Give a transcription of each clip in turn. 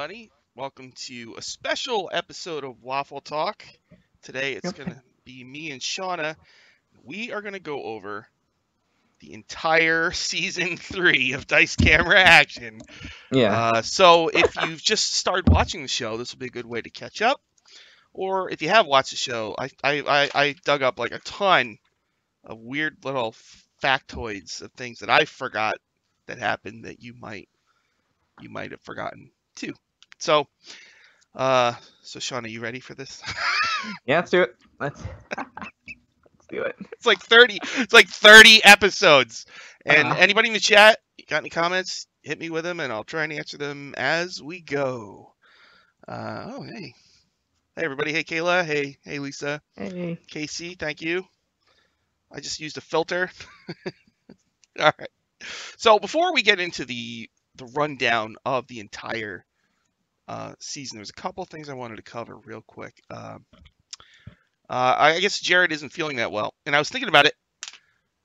everybody. Welcome to a special episode of Waffle Talk. Today it's Yep. going to be me and Shauna. We are going to go over the entire season 3 of Dice Camera Action. Yeah. So if you've just started watching the show, this will be a good way to catch up. Or if you have watched the show, I dug up like a ton of weird little factoids of things that I forgot that happened that you might have forgotten too. So so Sean, are you ready for this? Yeah, let's do it. Let's do it. It's like 30. It's like 30 episodes. And Uh, anybody in the chat, you got any comments? Hit me with them, and I'll try and answer them as we go. Oh, hey, everybody. Hey, Kayla. Hey, Lisa. hey. Casey, thank you. I just used a filter. All right. So before we get into the rundown of the entire season, there's a couple things I wanted to cover real quick. I guess Jared isn't feeling that well, and I was thinking about it.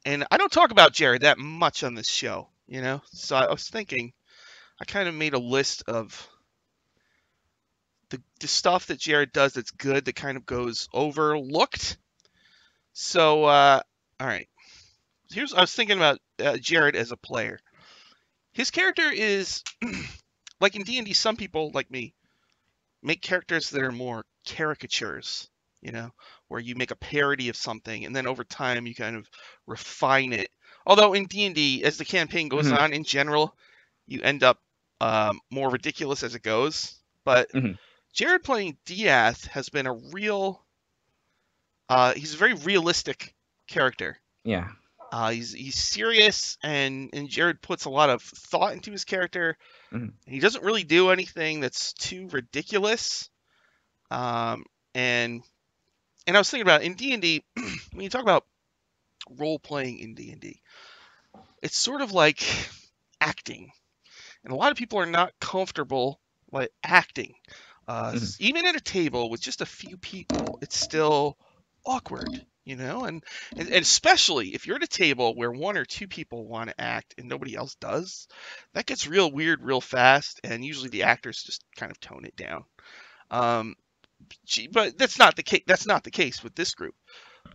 And I don't talk about Jared that much on this show, you know? So I was thinking, I kind of made a list of the stuff that Jared does that's good that kind of goes overlooked. So, all right. I was thinking about Jared as a player. His character is, like in D&D, some people, like me, make characters that are more caricatures, you know, where you make a parody of something and then over time you kind of refine it. Although in D&D, as the campaign goes Mhm. on, in general, you end up more ridiculous as it goes. But Mhm. Jared playing Diath has been a real, he's a very realistic character. Yeah. He's serious, and Jared puts a lot of thought into his character. Mhm. He doesn't really do anything that's too ridiculous. Um, and I was thinking about in D&D, when you talk about role playing in D&D, it's sort of like acting, and a lot of people are not comfortable like acting. Mhm. Even at a table with just a few people, it's still awkward, you know. And especially if you're at a table where one or two people want to act and nobody else does, that gets real weird real fast, and usually the actors just kind of tone it down. Um, but that's not the case. That's not the case with this group.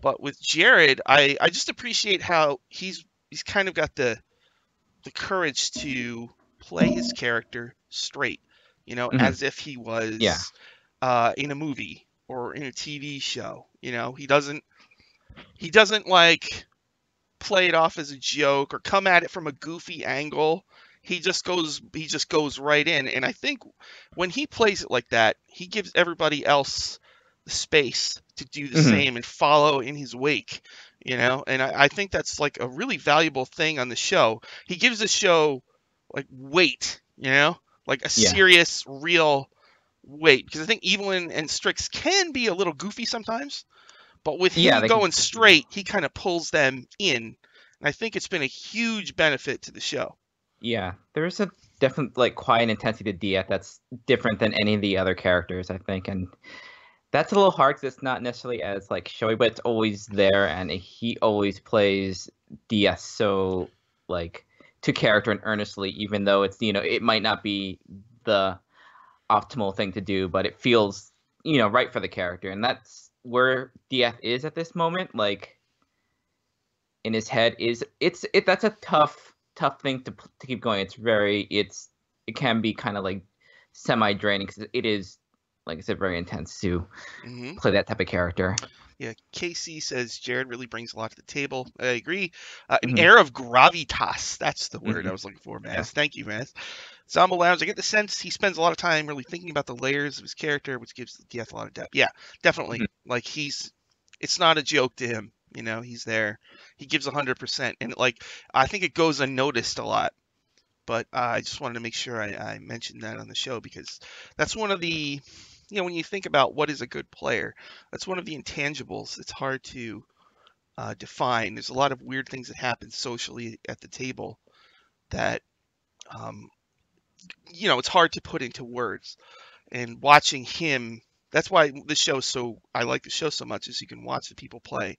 But with Jared, I just appreciate how he's kind of got the courage to play his character straight, you know, Mhm. as if he Yeah. was in a movie or in a TV show. You know, he doesn't like play it off as a joke or come at it from a goofy angle. He just goes right in. And I think when he plays it like that, he gives everybody else the space to do the Mhm. same and follow in his wake, you know. And I think that's like a really valuable thing on the show. He gives the show like weight, you know, like a Yeah. serious, real weight. Because I think Evelyn and Strix can be a little goofy sometimes, but with Yeah. him They can. going straight, he kind of pulls them in. And I think it's been a huge benefit to the show. Yeah. There's a definite quiet intensity to Diet that's different than any of the other characters, I think, and that's a little hard because it's not necessarily as showy, but it's always there, and he always plays DS so to character and earnestly, even though it's it might not be the optimal thing to do, but it feels right for the character, and that's where DF is at this moment. In his head is that's a tough thing to keep going. It can be kind of semi draining because it is, like I said, very intense to Hmm. play that type of character. Yeah, Casey says Jared really brings a lot to the table. I agree. An Hmm. air of gravitas. That's the word I Hmm. was looking for, Yeah. Maz. Thank you, Maz. Zombo Lounge, I get the sense he spends a lot of time really thinking about the layers of his character, which gives the DF a lot of depth. Yeah, definitely. Hmm. Like it's not a joke to him. You know, he's there. He gives 100%, and I think it goes unnoticed a lot. But I just wanted to make sure I mentioned that on the show because that's one of the, you know, when you think about what is a good player, that's one of the intangibles. It's hard to define. There's a lot of weird things that happen socially at the table that, um, you know, it's hard to put into words. And watching him, that's why the show so I like the show so much is you can watch the people play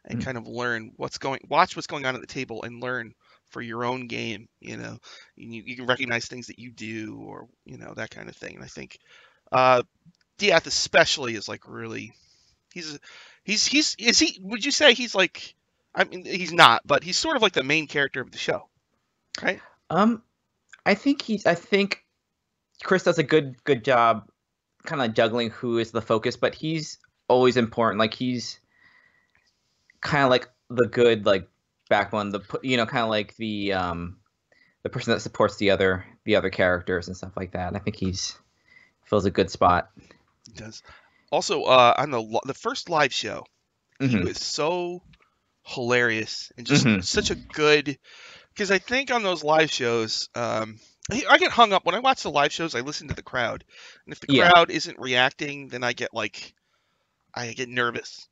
and Hmm. kind of watch what's going on at the table and learn for your own game. You can recognize things that you do, or that kind of thing. And I think Diath especially is like really he's is he would you say he's like, I mean, he's not, but he's sort of like the main character of the show, right? Um, I think Chris does a good job kind of juggling who is the focus, but he's always important. Like he's kind of like the good like backbone, kind of like the person that supports the other characters and stuff like that. I think he's fills a good spot. He does. Also, on the first live show, he Hmm was so hilarious and just hmm such a good. Because I think on those live shows, I get hung up when I watch the live shows. I listen to the crowd, and if the Yeah, crowd isn't reacting, then I get nervous,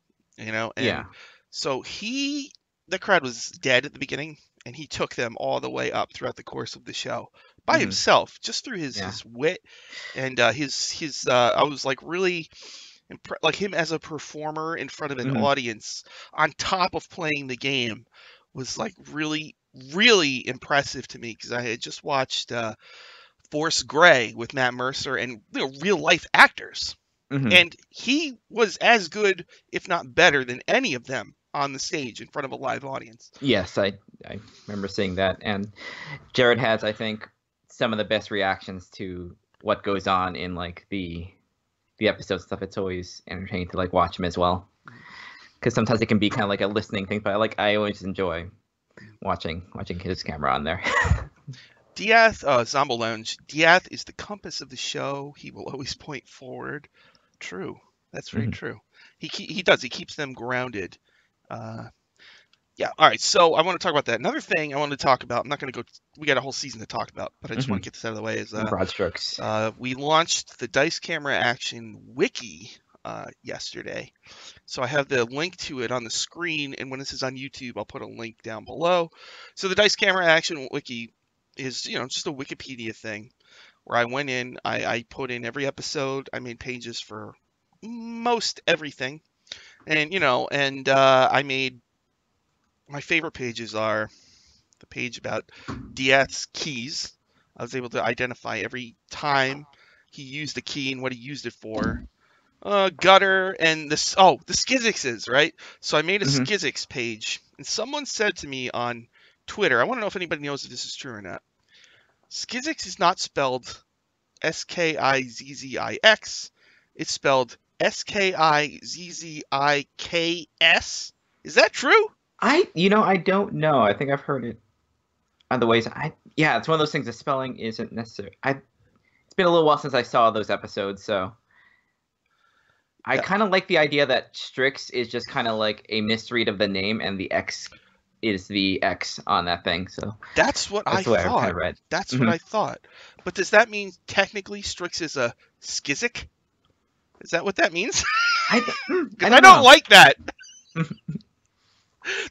yeah. And so the crowd was dead at the beginning, and he took them all the way up throughout the course of the show by hmm himself, just through Yeah. his wit and his. I was like really like him as a performer in front of an hmm audience on top of playing the game was like really really impressive to me, because I had just watched Force Gray with Matt Mercer and real life actors, hmm and he was as good, if not better, than any of them on the stage in front of a live audience. Yes, I remember seeing that, and Jared has, I think, some of the best reactions to what goes on in like the episode stuff. It's always entertaining to like watch him as well, because sometimes it can be kind of like a listening thing, but I always enjoy watching his camera on there. Diath, Zombo Lounge. Diath is the compass of the show. He will always point forward. True. That's very hmm true. He does. He keeps them grounded. Uh, yeah. All right. So I want to talk about that. Another thing I wanted to talk about. I'm not going to go. We got a whole season to talk about, but I just hmm want to get this out of the way. Is Broad strokes. we launched the Dice Camera Action Wiki yesterday. So I have the link to it on the screen, and when this is on YouTube, I'll put a link down below. So the Dice Camera Action Wiki is, just a Wikipedia thing where I went in, I put in every episode, I made pages for most everything, and I made my favorite pages are the page about Diath's keys. I was able to identify every time he used the key and what he used it for. Gutter and the Skizixes, right? So I made a hmm Skizix page, and someone said to me on Twitter, I want to know if anybody knows if this is true or not. Skizix is not spelled Skizzix. It's spelled Skizzix. Is that true? I don't know. I think I've heard it other ways. Yeah, it's one of those things. The spelling isn't necessary. It's been a little while since I saw those episodes, so I Yeah, kind of like the idea that Strix is just kind of like a misread of the name, and the X is the X on that thing. So that's what I that's the way I've kind thought. of read. That's what Hmm I thought. But does that mean technically Strix is a Skizzic? Is that what that means? I Because I don't don't know. like that.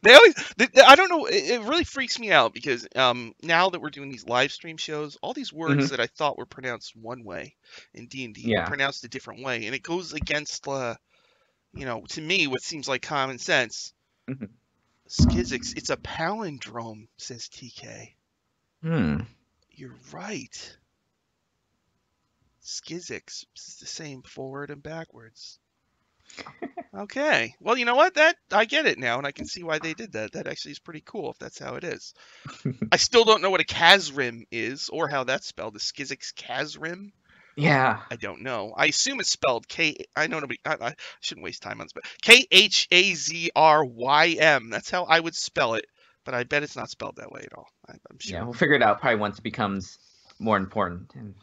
I don't know. It really freaks me out because now that we're doing these live stream shows, all these words hmm that I thought were pronounced one way in D&D are Yeah. pronounced a different way, and it goes against, to me, what seems like common sense. hmm Skizix, it's a palindrome, says TK. Hmm. You're right. Skizix is the same forward and backwards. Okay. Well, you know what? That I get it now, and I can see why they did that. That actually is pretty cool if that's how it is. I still don't know what a Kazrim is or how that's spelled. Is Skizix Kazrim? Yeah. I don't know. I assume it's spelled K. I know nobody. I shouldn't waste time on this, but Khazrym. That's how I would spell it, but I bet it's not spelled that way at all. I'm Yeah. sure. We'll figure it out probably once it becomes more important in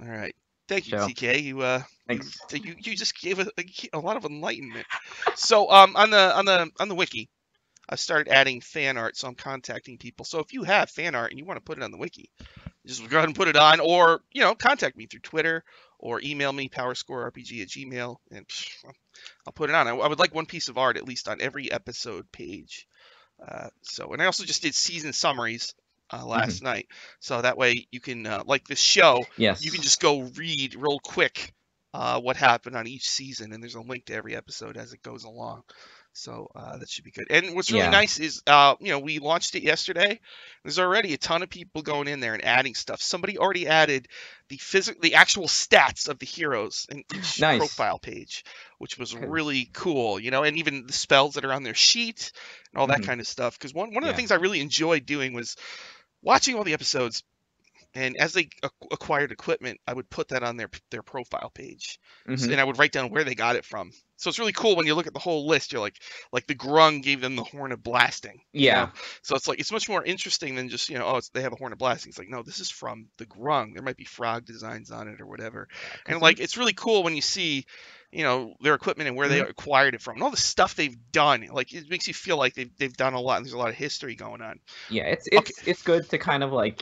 All right. Thank the you, show. TK. Thanks. You just gave a lot of enlightenment. So on the wiki, I started adding fan art, so I'm contacting people. So if you have fan art and you want to put it on the wiki, just go ahead and put it on, or contact me through Twitter or email me powerscorerpg@gmail, and I'll put it on. I would like one piece of art at least on every episode page. And I also just did season summaries hmm last night, so that way you can like this show, you can Yes. just go read real quick what happened on each season, and there's a link to every episode as it goes along. So that should be good. And what's really Yeah. nice is, we launched it yesterday. There's already a ton of people going in there and adding stuff. Somebody already added the actual stats of the heroes in each Nice. profile page, which was 'Cause- really cool. And even the spells that are on their sheet and all that mhm. kind of stuff. Because one of the Yeah. things I really enjoyed doing was watching all the episodes, and as they acquired equipment, I would put that on their profile page, Mhm. and I would write down where they got it from. So it's really cool when you look at the whole list. You're like the Grung gave them the Horn of Blasting. Yeah. So it's much more interesting than just they have a Horn of Blasting. It's like, no, this is from the Grung. There might be frog designs on it or whatever. Yeah. And 'Cause it's really cool when you see their equipment and where they mhm. acquired it from and all the stuff they've done. Like, it makes you feel like they've done a lot, and there's a lot of history going on. Yeah, it's Okay. it's it's good to kind of like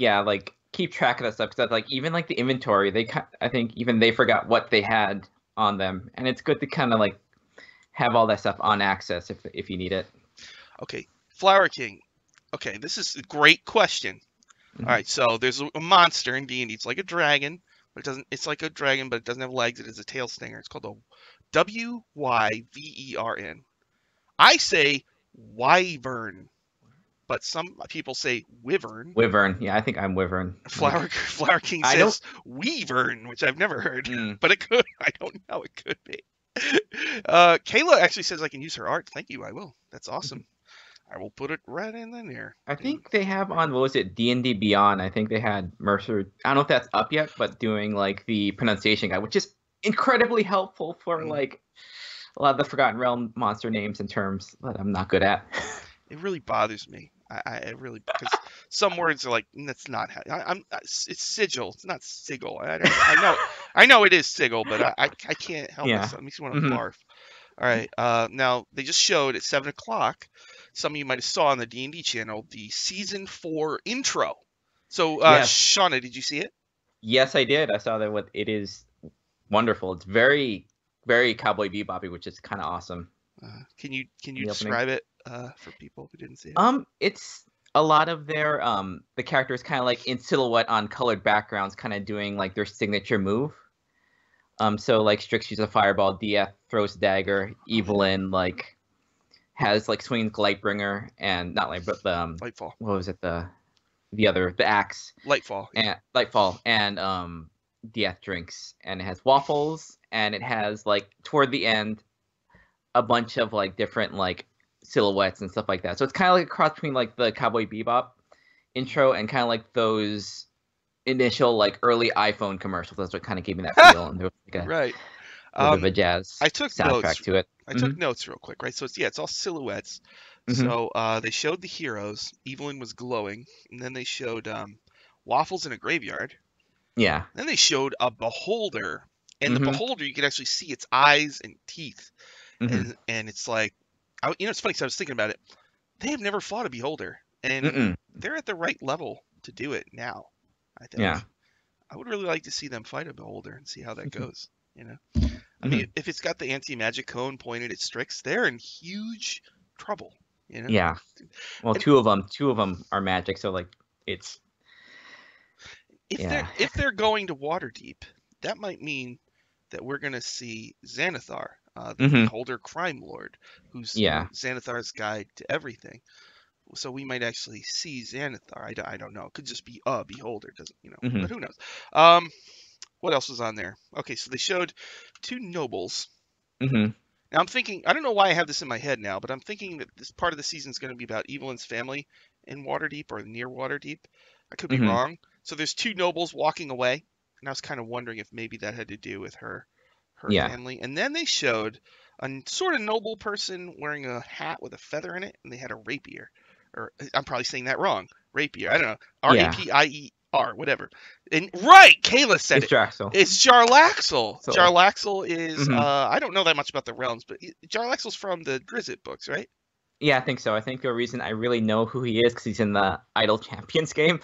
keep track of that stuff because like even like the inventory, I think even they forgot what they had on them, and it's good to kind of like have all that stuff on access if you need it. Okay, Flower King. Okay, this is a great question. All Mhm. right, so there's a monster in D&D. It's like a dragon, but it doesn't. It's like a dragon, but it doesn't have legs. It is a tail stinger. It's called a Wyvern. I say wyvern, but some people say wyvern. Wyvern, yeah, I think I'm Wyvern. Like Flower King I don't. says weavern, which I've never heard, Mm. but it could. I don't know. It could be. Kayla actually says I can use her art. Thank you. I will. That's awesome. I will put it right in there. I think they have on what was it D&D Beyond. I think they had Mercer. I don't know if that's up yet, but doing like the pronunciation guide, which is incredibly helpful for like a lot of the Forgotten Realm monster names and terms that I'm not good at. It really bothers me. I really, because some words are like, that's not how it's sigil. It's not sigil. I know it is sigil, but I can't help Yeah. myself. It makes me want to Hmm. barf. All right. Now they just showed at 7 o'clock. Some of you might have saw on the D&D channel the season 4 intro. So, Yes. Shauna, did you see it? Yes, I did. I saw that. What it is wonderful. It's very, very Cowboy Bebop, which is kind of awesome. Can you In the opening. describe it for people who didn't see it? It's a lot of their the characters kind of like in silhouette on colored backgrounds, kind of doing like their signature move. So like Strix uses a fireball, Dieth throws a dagger, Evelyn like has like swings Lightbringer and not Light, but the Lightfall. what was it the axe Lightfall. and Lightfall and Dieth drinks, and it has waffles, and it has like toward the end a bunch of like different like silhouettes and stuff like that. So it's kind of like a cross between like the Cowboy Bebop intro and kind of like those initial like early iPhone commercials. That's what kind of gave me that feel, and there was like a Right. little bit of a jazz I took soundtrack notes. to it. I took notes real quick, right? So it's all silhouettes. Mm-hmm. So they showed the heroes. Evelyn was glowing, and then they showed waffles in a graveyard. Yeah. Then they showed a beholder, and the Mm-hmm. beholder you could actually see its eyes and teeth, Mm-hmm. and it's like, it's funny because I was thinking about it. They have never fought a beholder, and Mm-mm. they're at the right level to do it now. I think. Yeah. I would really like to see them fight a beholder and see how that goes. I Mm-hmm. mean, if it's got the anti-magic cone pointed at Strix, they're in huge trouble. Yeah. Well, And two of them are magic, so like it's if they're going to Waterdeep, that might mean that we're gonna see Xanathar, the Mm-hmm. Beholder Crime Lord, who's Yeah. Xanathar's guide to everything. So we might actually see Xanathar. I don't know. It could just be a Beholder, doesn't Mm-hmm. But who knows? What else was on there? Okay, so they showed 2 nobles. Mm-hmm. Now I'm thinking, I don't know why I have this in my head now, but I'm thinking that this part of the season is going to be about Evelyn's family in Waterdeep or near Waterdeep. I could be Mm-hmm. wrong. So there's 2 nobles walking away, and I was kind of wondering if maybe that had to do with her Yeah. family. And then they showed a sort of noble person wearing a hat with a feather in it, and they had a rapier. Or I'm probably saying that wrong. Rapier. I don't know. Rapier, whatever. And right, Kayla said It's it. Draxel. It's Jarlaxle. So- Jarlaxle is Mhm. I don't know that much about the realms, but Jarlaxle's from the Drizzt books, right? Yeah, I think so. I think the reason I really know who he is because he's in the Idle Champions game.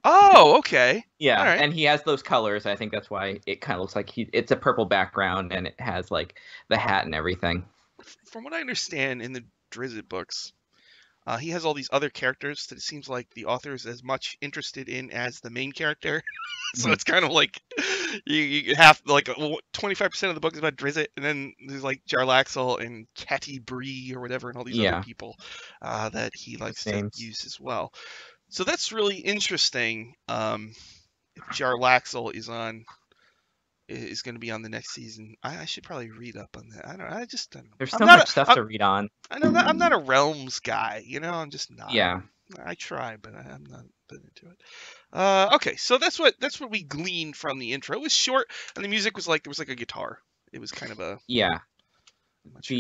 Oh, okay. Yeah, All right. and he has those colors. I think that's why it kind of looks like it's a purple background and it has like the hat and everything. From what I understand in the Drizzt books, He has all these other characters that it seems like the author is as much interested in as the main character. So Mhm. it's kind of like you have like 25% of the book is about Drizzt, and then there's like Jarlaxle and Catti Bree or whatever, and all these other Yeah, people that he those likes to names. use as well. So that's really interesting. If Jarlaxle is going to be on the next season, I should probably read up on that. I don't. I don't know. There's I'm so not much a. stuff I'm, to read on. I know that I'm not a realms guy. I'm just not. Yeah, I try, but I'm not been into it. Okay, so that's what we gleaned from the intro. It was short, and the music was like there was like a guitar. It was kind of a. yeah. I'm not sure.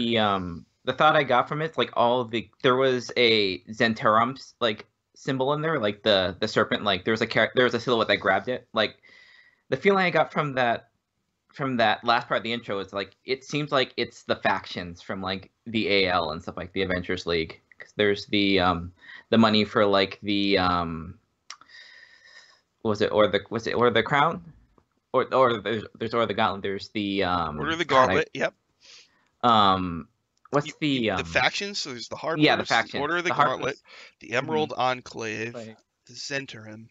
The thought I got from it, like there was a Zentarum like symbol in there, like the serpent, like there was a silhouette that grabbed it. Like the feeling I got from that last part of the intro is like it seems like it's the factions from like the AL and stuff like the Adventures League. 'Cause there's the money for like the was it or the crown or there's or the gauntlet. There's the Order of the God I Gauntlet. Yep. um what's the The factions. So there's the yeah, the Harpers, the factions, Order of the the Gauntlet, Harpers, the mhm, Emerald Enclave, like the Zentarim,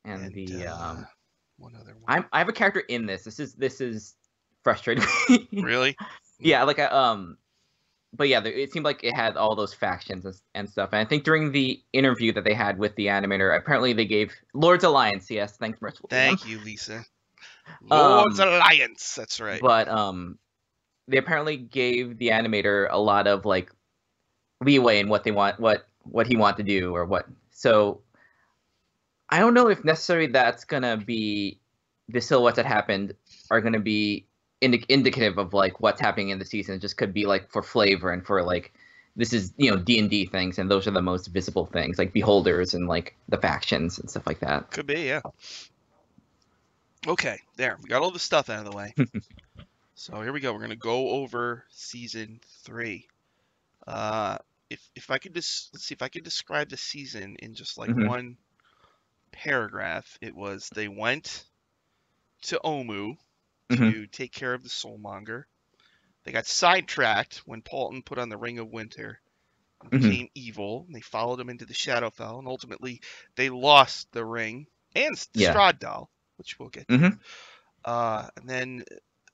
and and the one other one. I have a character in this. This is frustrating me. Really? Yeah, like but yeah, it seemed like it had all those factions and stuff. And I think during the interview that they had with the animator, apparently they gave Lord's Alliance. Yes, thanks, Merciful DM. Thank you, Lisa. Lord's Um, Alliance. That's right. but they apparently gave the animator a lot of like leeway in what they want, what he wanted to do, or what. So I don't know if necessarily that's gonna be the silhouettes that happened are gonna be indicative of like what's happening in the season. It just could be like for flavor and for like this is D&D things, and those are the most visible things like beholders and like the factions and stuff like that. Could be, yeah. Okay, there. We got all the stuff out of the way. So here we go. We're gonna go over season 3. Uh, if I could just let's see if I could describe the season in just like Hmm. one paragraph. It was they went to Omu Hmm. to take care of the Soulmonger. They got sidetracked when Paulton put on the Ring of Winter and Hmm. became evil. And they followed him into the Shadowfell, and ultimately they lost the ring and Yeah. Strahd, which we'll get to. Hmm. And then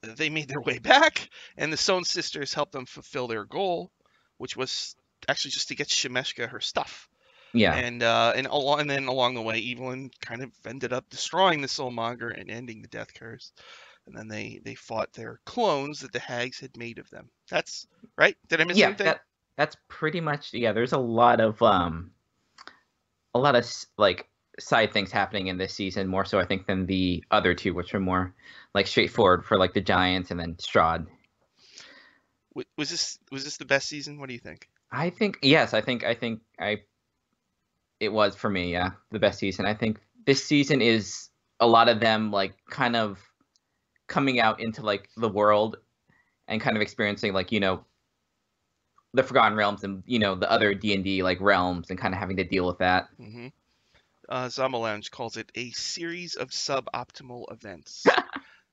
they made their way back, and the Stone Sisters helped them fulfill their goal, which was actually just to get Shemeshka her stuff. Yeah. And then along the way, Evelyn kind of ended up destroying the Soulmonger and ending the Death Curse. And then they fought their clones that the hags had made of them. That's right. Did I miss Yeah. anything? That's pretty much, yeah. There's a lot of like side things happening in this season, more so I think than the other two, which are more like straightforward for like the Giants and then Strahd. Was this the best season? What do you think? I think yes, I it was for me, yeah, the best season. I think this season is a lot of them like kind of coming out into like the world and kind of experiencing like, the Forgotten Realms and the other D&D like realms and kind of having to deal with that. Hmm. Zama Lounge calls it a series of suboptimal events.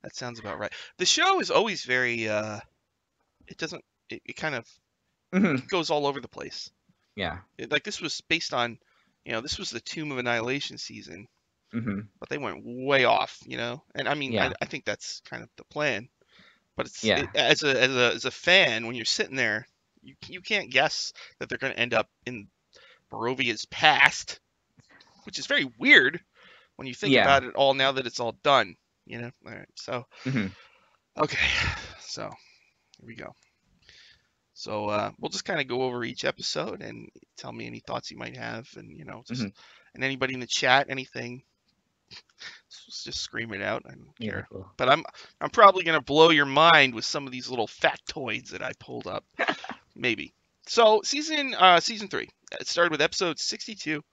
That sounds about right. The show is always very. It doesn't. It kind of Hmm. goes all over the place. Yeah. Like this was based on, this was the Tomb of Annihilation season, Hmm. but they went way off. And I mean, I, Yeah. I think that's kind of the plan. But Yeah. as a fan, when you're sitting there, you can't guess that they're going to end up in Barovia's past, which is very weird when you think Yeah. about it all now that it's all done. All right. So Hmm. okay, so here we go. So we'll just kind of go over each episode and tell me any thoughts you might have, and Hmm. and anybody in the chat, anything, just scream it out. I don't Yeah. care. Cool. But I'm probably gonna blow your mind with some of these little factoids that I pulled up. Maybe. So season 3. It started with episode 62.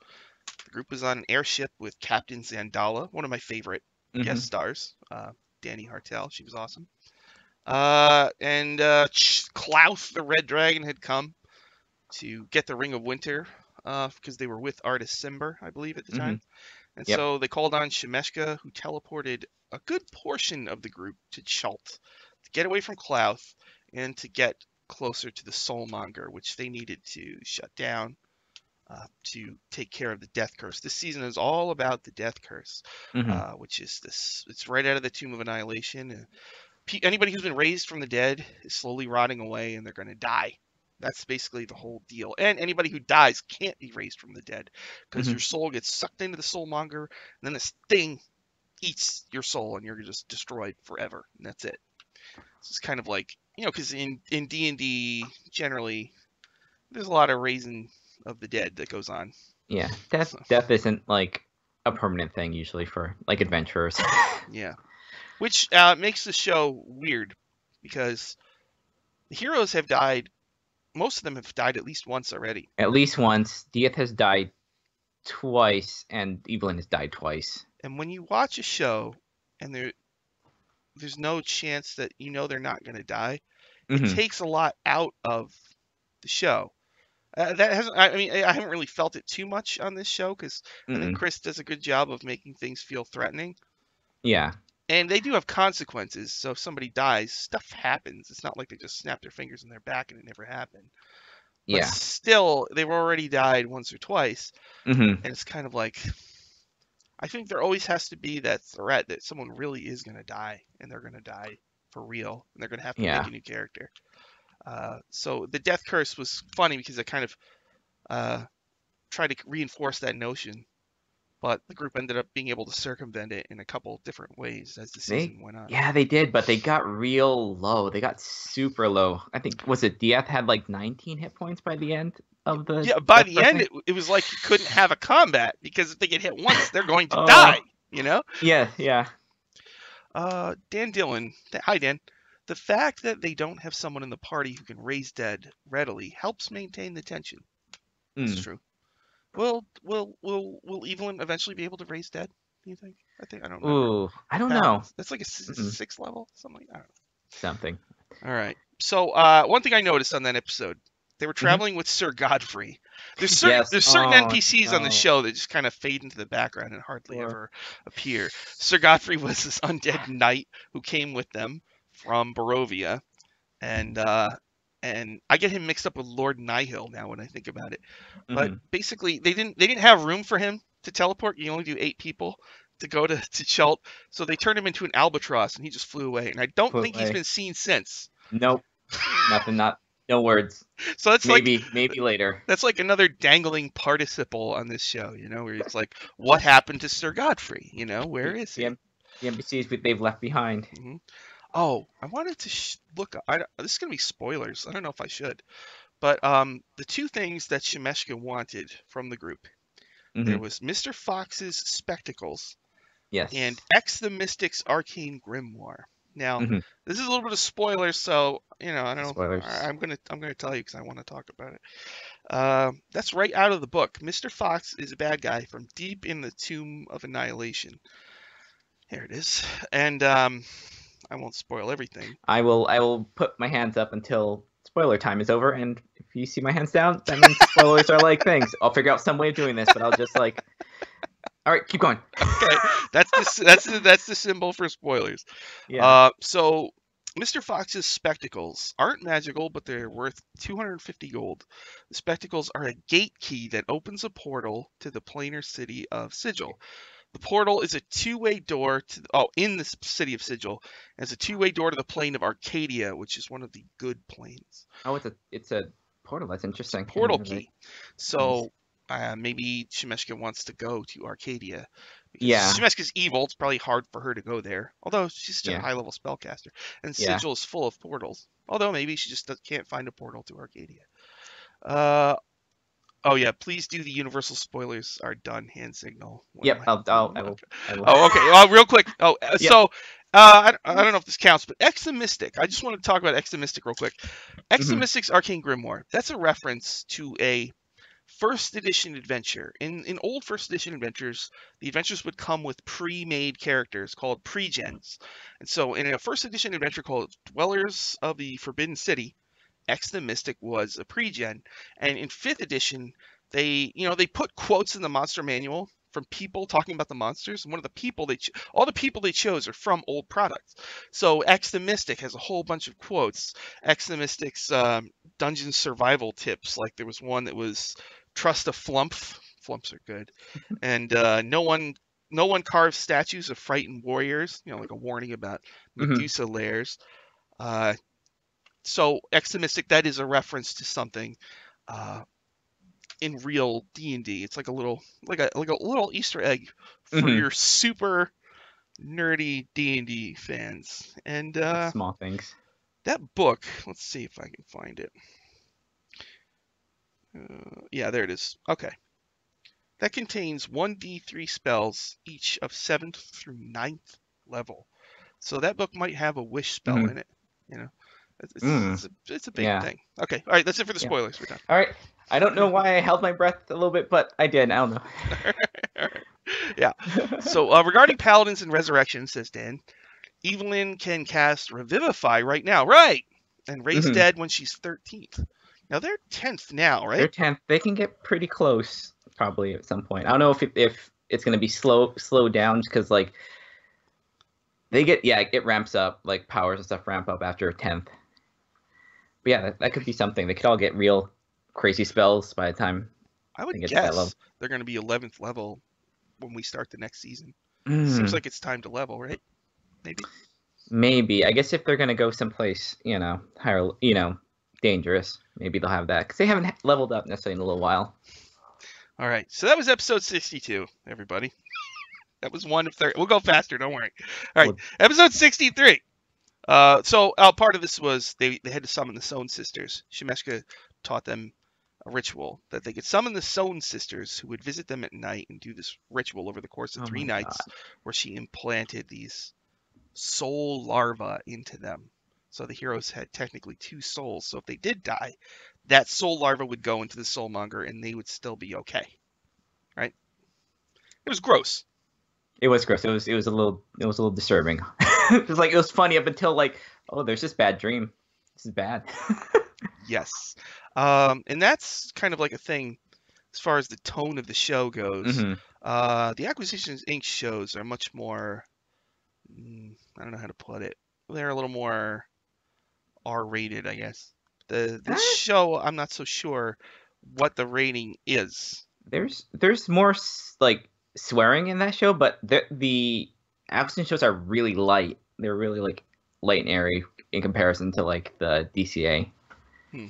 The group was on an airship with Captain Zandala, one of my favorite guest Hmm. stars. Danny Hartel, she was awesome. And Klaus the Red Dragon had come to get the Ring of Winter because they were with artist Simber, I believe, at the Hmm. time. And Yep. so they called on Shemeshka, who teleported a good portion of the group to Chult to get away from Klauth and to get closer to the Soulmonger, which they needed to shut down. to take care of the death curse. This season is all about the death curse, Hmm. which is this. It's right out of the Tomb of Annihilation. Anybody who's been raised from the dead is slowly rotting away, and they're going to die. That's basically the whole deal. And anybody who dies can't be raised from the dead because Hmm. your soul gets sucked into the soulmonger, and then this thing eats your soul, and you're just destroyed forever. And that's it. So it's kind of like, because in D&D generally there's a lot of raising of the dead that goes on. Yeah, So death isn't like a permanent thing usually for like adventurers. yeah, which makes the show weird because the heroes have died. Most of them have died at least once already. At least once, Dieth has died twice, and Evelyn has died twice. And when you watch a show and there's no chance that they're not going to die, it Hmm. takes a lot out of the show. That hasn't. I mean, I haven't really felt it too much on this show because I think Mm-mm. Chris does a good job of making things feel threatening. Yeah, And they do have consequences. So if somebody dies, stuff happens. It's not like they just snap their fingers in their back and it never happened. But yeah. still, they've already died once or twice, Hmm. and it's kind of like I think there always has to be that threat that someone really is going to die, and they're going to die for real, and they're going to have to make Yeah. a new character. So the death curse was funny because it kind of uh, tried to reinforce that notion, but the group ended up being able to circumvent it in a couple different ways as the They season went on. yeah, they did, but they got real low. They got super low. I think was it Dieth had like 19 hit points by the end of the Yeah, by death the end, person? it was like you couldn't have a combat because if they get hit once, they're going to Oh, die. You know? yeah, yeah. Dan Dillon. Hi, Dan. The fact that they don't have someone in the party who can raise dead readily helps maintain the tension. It's Mm. true. Will Evelyn eventually be able to raise dead? Do you think? I don't remember Ooh, I don't how. know. That's like a Mm-mm. sixth level, something. I don't Something. know. All right. So one thing I noticed on that episode, they were Hmm. traveling with Sir Godfrey. Yes. There's certain Oh NPCs on the no. show that just kind of fade into the background and hardly Poor. ever appear. Sir Godfrey was this undead knight who came with them from Barovia, and I get him mixed up with Lord Nihil now when I think about it. But Hmm. basically, they didn't have room for him to teleport. You only do 8 people to go to Chult, so they turned him into an albatross, and he just flew away. And I don't Put think he's away. been seen since. Nope. Nothing. Not. No words. So that's like Maybe later. another dangling participle on this show, where it's like, what happened to Sir Godfrey? Where The is the, he? M- the NPCs they've left behind. hmm Oh, I wanted to look. This is gonna be spoilers. I don't know if I should, but the two things that Shemeshka wanted from the group, there Hmm. was Mr. Fox's spectacles and Yes. X the Mystic's arcane grimoire. Now, Hmm. this is a little bit of spoilers, so I don't know. Spoilers. I'm gonna tell you because I want to talk about it. That's right out of the book. Mr. Fox is a bad guy from deep in the Tomb of Annihilation. Here it is, and I won't spoil everything. I will put my hands up until spoiler time is over, and if you see my hands down, that means spoilers are like things. I'll figure out some way of doing this, but I'll just like, all right, keep going. Okay, that's the symbol for spoilers. Yeah. So Mr. Fox's spectacles aren't magical, but they're worth 250 gold. The spectacles are a gate key that opens a portal to the planar city of Sigil. The portal is a two-way door to in the city of Sigil, and it's a two-way door to the plane of Arcadia, which is one of the good planes. Oh, it's a portal. That's It's a interesting. I portal didn't know that. key. Nice. So maybe Shemeshka wants to go to Arcadia because Yeah. Shemeshka's evil. It's probably hard for her to go there, although she's such a Yeah. high-level spellcaster. And Yeah. Sigil is full of portals. Although maybe she just can't find a portal to Arcadia. Uh, oh yeah, please do the universal spoilers are done hand signal. Yep. I will. Oh, okay. Real quick. Yep. So I don't know if this counts, but X the Mystic. I just want to talk about X the Mystic real quick. X the Hmm. Mystic's Arcane Grimoire. That's a reference to a first edition adventure. In old first edition adventures, the adventures would come with pre-made characters called pre-gens. And so in a first edition adventure called Dwellers of the Forbidden City, X the Mystic was a pre-gen. And in 5th edition, they put quotes in the monster manual from people talking about the monsters. And one of the people all the people they chose are from old products. So X the Mystic has a whole bunch of quotes. X the Mystic's dungeon survival tips, like there was one that was trust a flump. Flumps are good. And no one carves statues of frightened warriors. Like a warning about Hmm. Medusa lairs. So extremistic, that is a reference to something uh, in real D&D. It's like a little Easter egg for Hmm. your super nerdy D&D fans. And Small things. that book, let's see if I can find it. Yeah, there it is. Okay. That contains 1d3 spells, each of 7th through 9th level. So that book might have a wish spell Hmm. in it. You know, Mm. it's a big Yeah. thing. Okay, all right, that's it for the Yeah. spoilers. We're done. All right. I don't know why I held my breath a little bit, but I did. I don't All right. Yeah. know. So regarding paladins and resurrection, says Dan, Evelyn can cast Revivify right now, right? And raise Hmm. dead when she's 13th. Now they're 10th now, They're right? 10th. They can get pretty close probably at some point. I don't know if it's going to be slowed down because like it ramps up, like powers and stuff ramp up after 10th. But yeah, that could be something. They could all get real crazy spells by the time I they would get to that level. guess they're going to be 11th level when we start the next season. Seems Mm, like it's time to level, right? Maybe. maybe. I guess if they're gonna go someplace, higher, dangerous, maybe they'll have that because they haven't leveled up necessarily in a little while. All right. So that was episode 62, everybody. That was one of 30. We'll go faster. Don't worry. All right. Well, Episode 63. So part of this was they had to summon the Sown sisters. Shemeshka taught them a ritual that they could summon the Sown sisters who would visit them at night and do this ritual over the course of oh three my nights god. where she implanted these soul larvae into them. So the heroes had technically two souls. So if they did die, that soul larva would go into the soulmonger and they would still be okay. Right? It was gross. It was gross. It was a little disturbing. It was funny up until like, oh, there's this bad dream. This is bad. Yes. And that's kind of like a thing as far as the tone of the show goes. Hmm. The Acquisitions Inc. shows are much more, I don't know how to put it. They're a little more R-rated, I guess. This show, I'm not so sure what the rating is. There's more like swearing in that show, but the action shows are really light. They're really like light and airy in comparison to like the DCA. Hmm.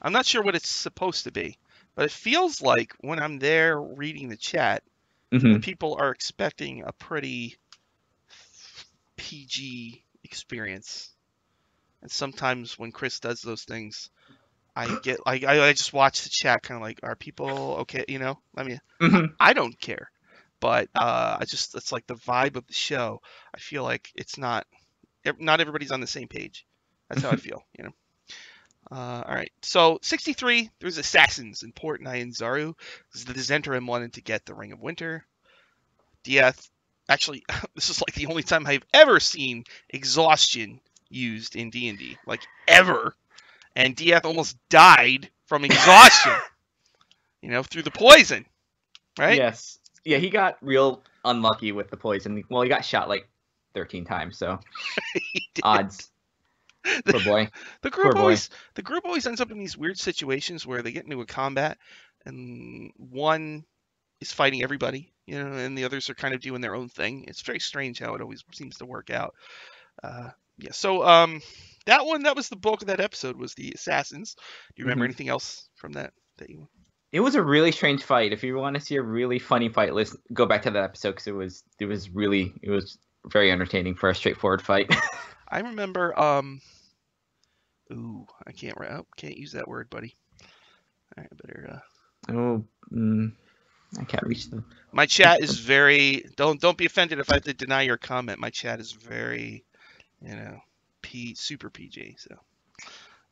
I'm not sure what it's supposed to be, but it feels like when I'm there reading the chat, that Hmm. people are expecting a pretty PG experience. And sometimes when Chris does those things, I just watch the chat kind of like, are people okay? I mean, Hmm. I don't care, but it's like the vibe of the show. I feel like it's not everybody's on the same page. That's how I feel. All right, so 63. There's assassins in Port Nyanzaru. The Zentrum wanted to get the Ring of Winter. Dieth, actually, this is like the only time I've ever seen exhaustion used in D&D, like ever. And Dieth almost died from exhaustion, through the poison, right? Yes. Yeah, he got real unlucky with the poison. Well, he got shot like 13 times, so He did. odds. Poor boy. The Poor group boy. always the group always ends up in these weird situations where they get into a combat and one is fighting everybody, and the others are kind of doing their own thing. It's very strange how it always seems to work out. Yeah, so that was the bulk of that episode was the assassins. Do you remember Hmm. anything else from that you? It was a really strange fight. If you want to see a really funny fight, let's go back to that episode because it was very entertaining for a straightforward fight. I remember ooh, can't use that word, buddy. All right, I better Oh, I can't reach the. my chat is very don't be offended if I have to deny your comment. My chat is very, super PG, so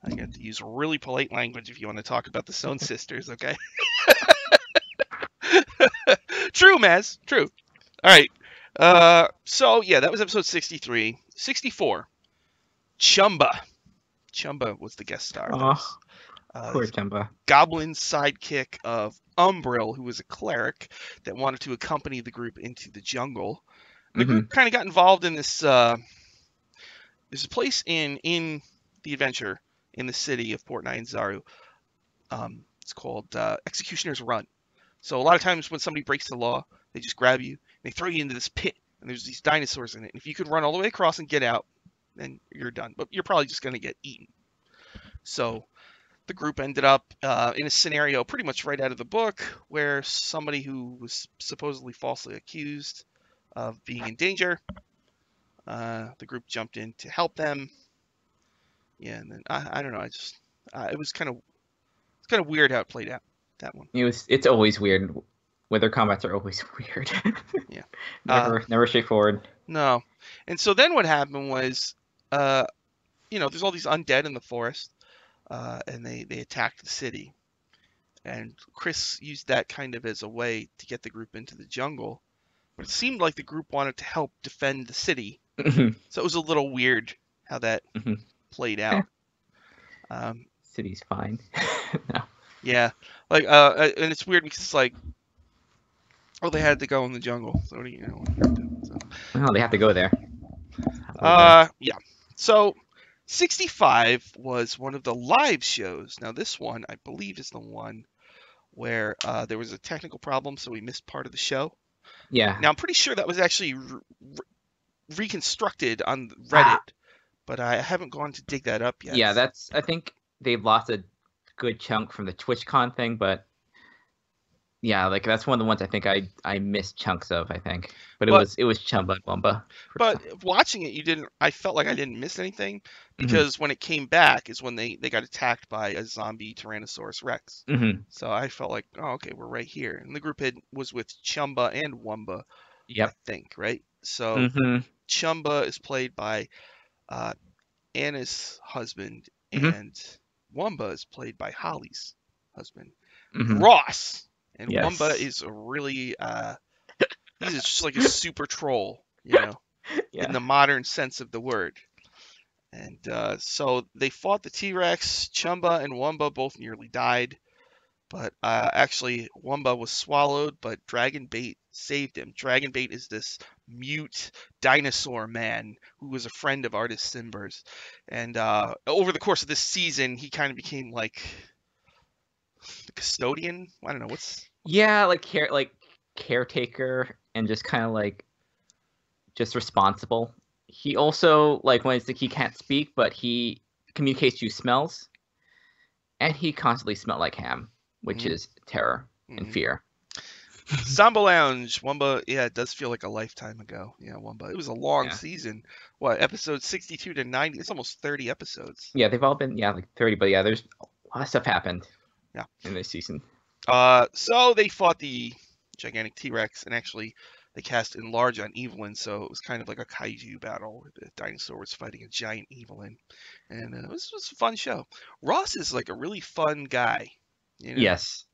I got to use really polite language if you want to talk about the Stone Sisters, okay? True, Maz. True. All right. So yeah, that was episode 63. 64. Chumba. Chumba was the guest star. That Oh, was poor Jumba. goblin sidekick of Umbril, who was a cleric that wanted to accompany the group into the jungle. And the Hmm. group kind of got involved in this. There's a place in the adventure in the city of Port Nyanzaru It's called Executioner's Run. So a lot of times when somebody breaks the law, they just grab you, they throw you into this pit, and there's these dinosaurs in it. And if you could run all the way across and get out, then you're done. But you're probably just going to get eaten. So the group ended up in a scenario pretty much right out of the book where somebody who was supposedly falsely accused of being in danger, the group jumped in to help them. Yeah, and then I don't know. It was kind of weird how it played out, that one. It's always weird. Weather combats are always weird. Yeah. Never straightforward. No. And so then what happened was, there's all these undead in the forest, and they attacked the city. And Chris used that kind of as a way to get the group into the jungle. But it seemed like the group wanted to help defend the city. So it was a little weird how that played out. City's fine. No. Yeah. And it's weird because it's like, oh, they had to go in the jungle. So, Oh, they have to go there. Yeah. So 65 was one of the live shows. Now this one, I believe, is the one where there was a technical problem, so we missed part of the show. Yeah. Now I'm pretty sure that was actually reconstructed on Reddit, but I haven't gone to dig that up yet. Yeah, I think they've lost a good chunk from the TwitchCon thing, but yeah, that's one of the ones I think I missed chunks of, I think. But it was Chumba and Wumba. But watching it, I felt like I didn't miss anything because when it came back is when they got attacked by a zombie Tyrannosaurus Rex. So I felt like, oh, okay, we're right here. And the group was with Chumba and Wumba, I think, right? So Chumba is played by Anna's husband, and Wumba is played by Holly's husband, Ross. And Wumba is a really, he's just like a super troll, in the modern sense of the word. And so they fought the T-Rex. Chumba and Wumba both nearly died. But actually, Wumba was swallowed, but Dragonbait saved him. Dragonbait is this mute dinosaur man who was a friend of Artist Simber's. And over the course of this season, he kind of became like the custodian. I don't know what's. Yeah, like caretaker and just kind of just responsible. He also when he can't speak, but he communicates through smells, and he constantly smelled like ham, which is terror and fear. Samba Lounge, Wumba. Yeah, it does feel like a lifetime ago. Yeah, Wumba. It was a long season. What, episodes 62 to 90? It's almost 30 episodes. Yeah, they've all been 30, but yeah, there's a lot of stuff happened. Yeah. In this season. So they fought the gigantic T-Rex, and actually they cast Enlarge on Evelyn, so it was kind of like a kaiju battle where the dinosaur was fighting a giant Evelyn, and it was a fun show. Ross is like a really fun guy. Yes.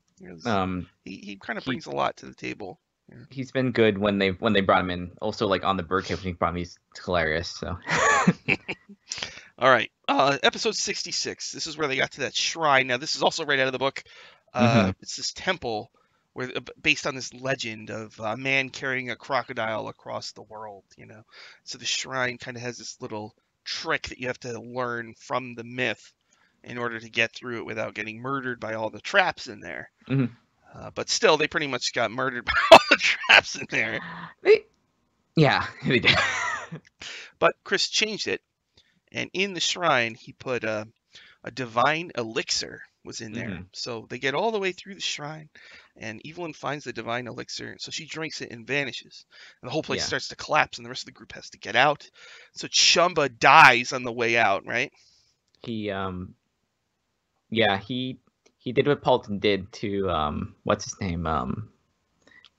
He kind of brings a lot to the table. Yeah. He's been good when they brought him in. Also, on the Birdcage when he brought him, he's hilarious. So. All right, episode 66. This is where they got to that shrine. Now, this is also right out of the book. It's this temple based on this legend of a man carrying a crocodile across the world. So the shrine kind of has this little trick that you have to learn from the myth in order to get through it without getting murdered by all the traps in there. But still, they pretty much got murdered by all the traps in there. They did. But Chris changed it. And in the shrine, he put a divine elixir was in there. So they get all the way through the shrine, and Evelyn finds the divine elixir. So she drinks it and vanishes. And the whole place starts to collapse, and the rest of the group has to get out. So Chumba dies on the way out, right? He did what Paulton did to, what's his name?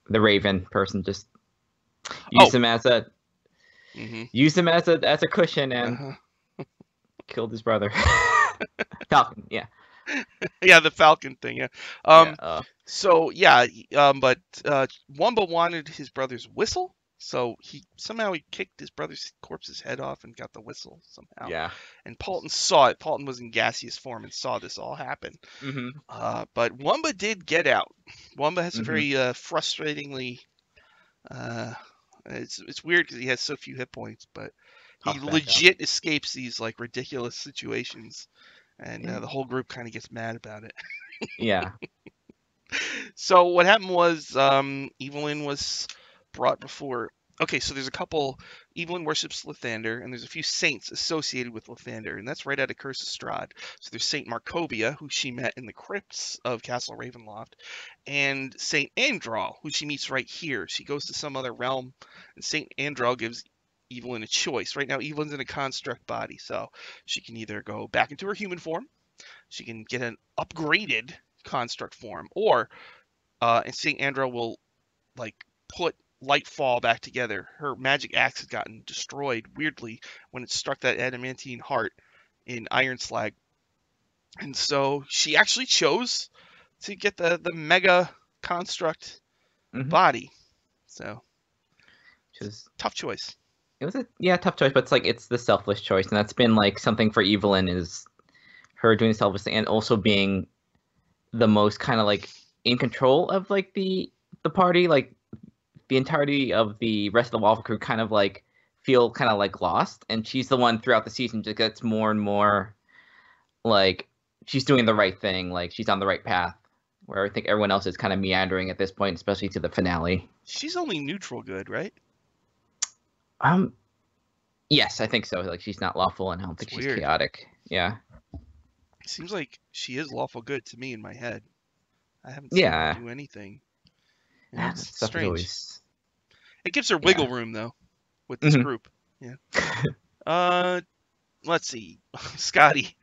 The Raven person, just used him as a cushion and killed his brother. Falcon, yeah. Yeah, the Falcon thing, yeah. But Wumba wanted his brother's whistle, so he kicked his brother's corpse's head off and got the whistle somehow. Yeah. And Paulton saw it. Paulton was in gaseous form and saw this all happen. But Wumba did get out. Wumba has a very frustratingly. It's weird because he has so few hit points, but he legit escapes these ridiculous situations, and the whole group kind of gets mad about it. Yeah. So what happened was Evelyn was brought before. Okay, so there's a couple. Evelyn worships Lathander, and there's a few saints associated with Lathander, and that's right out of Curse of Strahd. So there's Saint Markovia, who she met in the crypts of Castle Ravenloft, and Saint Andral, who she meets right here. She goes to some other realm, and Saint Andral gives Evelyn a choice. Right now, Evelyn's in a construct body, so she can either go back into her human form, she can get an upgraded construct form, or and Saint Andra will like put Lightfall back together. Her magic axe had gotten destroyed weirdly when it struck that adamantine heart in Iron Slag, and so she actually chose to get the mega construct Hmm. body. So Which is tough choice. it was a tough choice, but it's the selfless choice, and that's been like something for Evelyn is her doing the selfless thing and also being the most kind of like in control of like the party, like the entirety of the rest of the Waffle crew kind of like feel kind of like lost, and she's the one throughout the season just gets more and more like she's doing the right thing, like she's on the right path. Where I think everyone else is kind of meandering at this point, especially to the finale. She's only neutral good, right? Um, yes, I think so. Like she's not lawful, and I don't It's think she's weird. chaotic. Yeah, Seems like she is lawful good to me in my head. I haven't seen her yeah. do anything. That It's stuff is strange. always It gives her yeah. wiggle room though with this Hmm. group. Yeah. Uh, let's see. Scotty.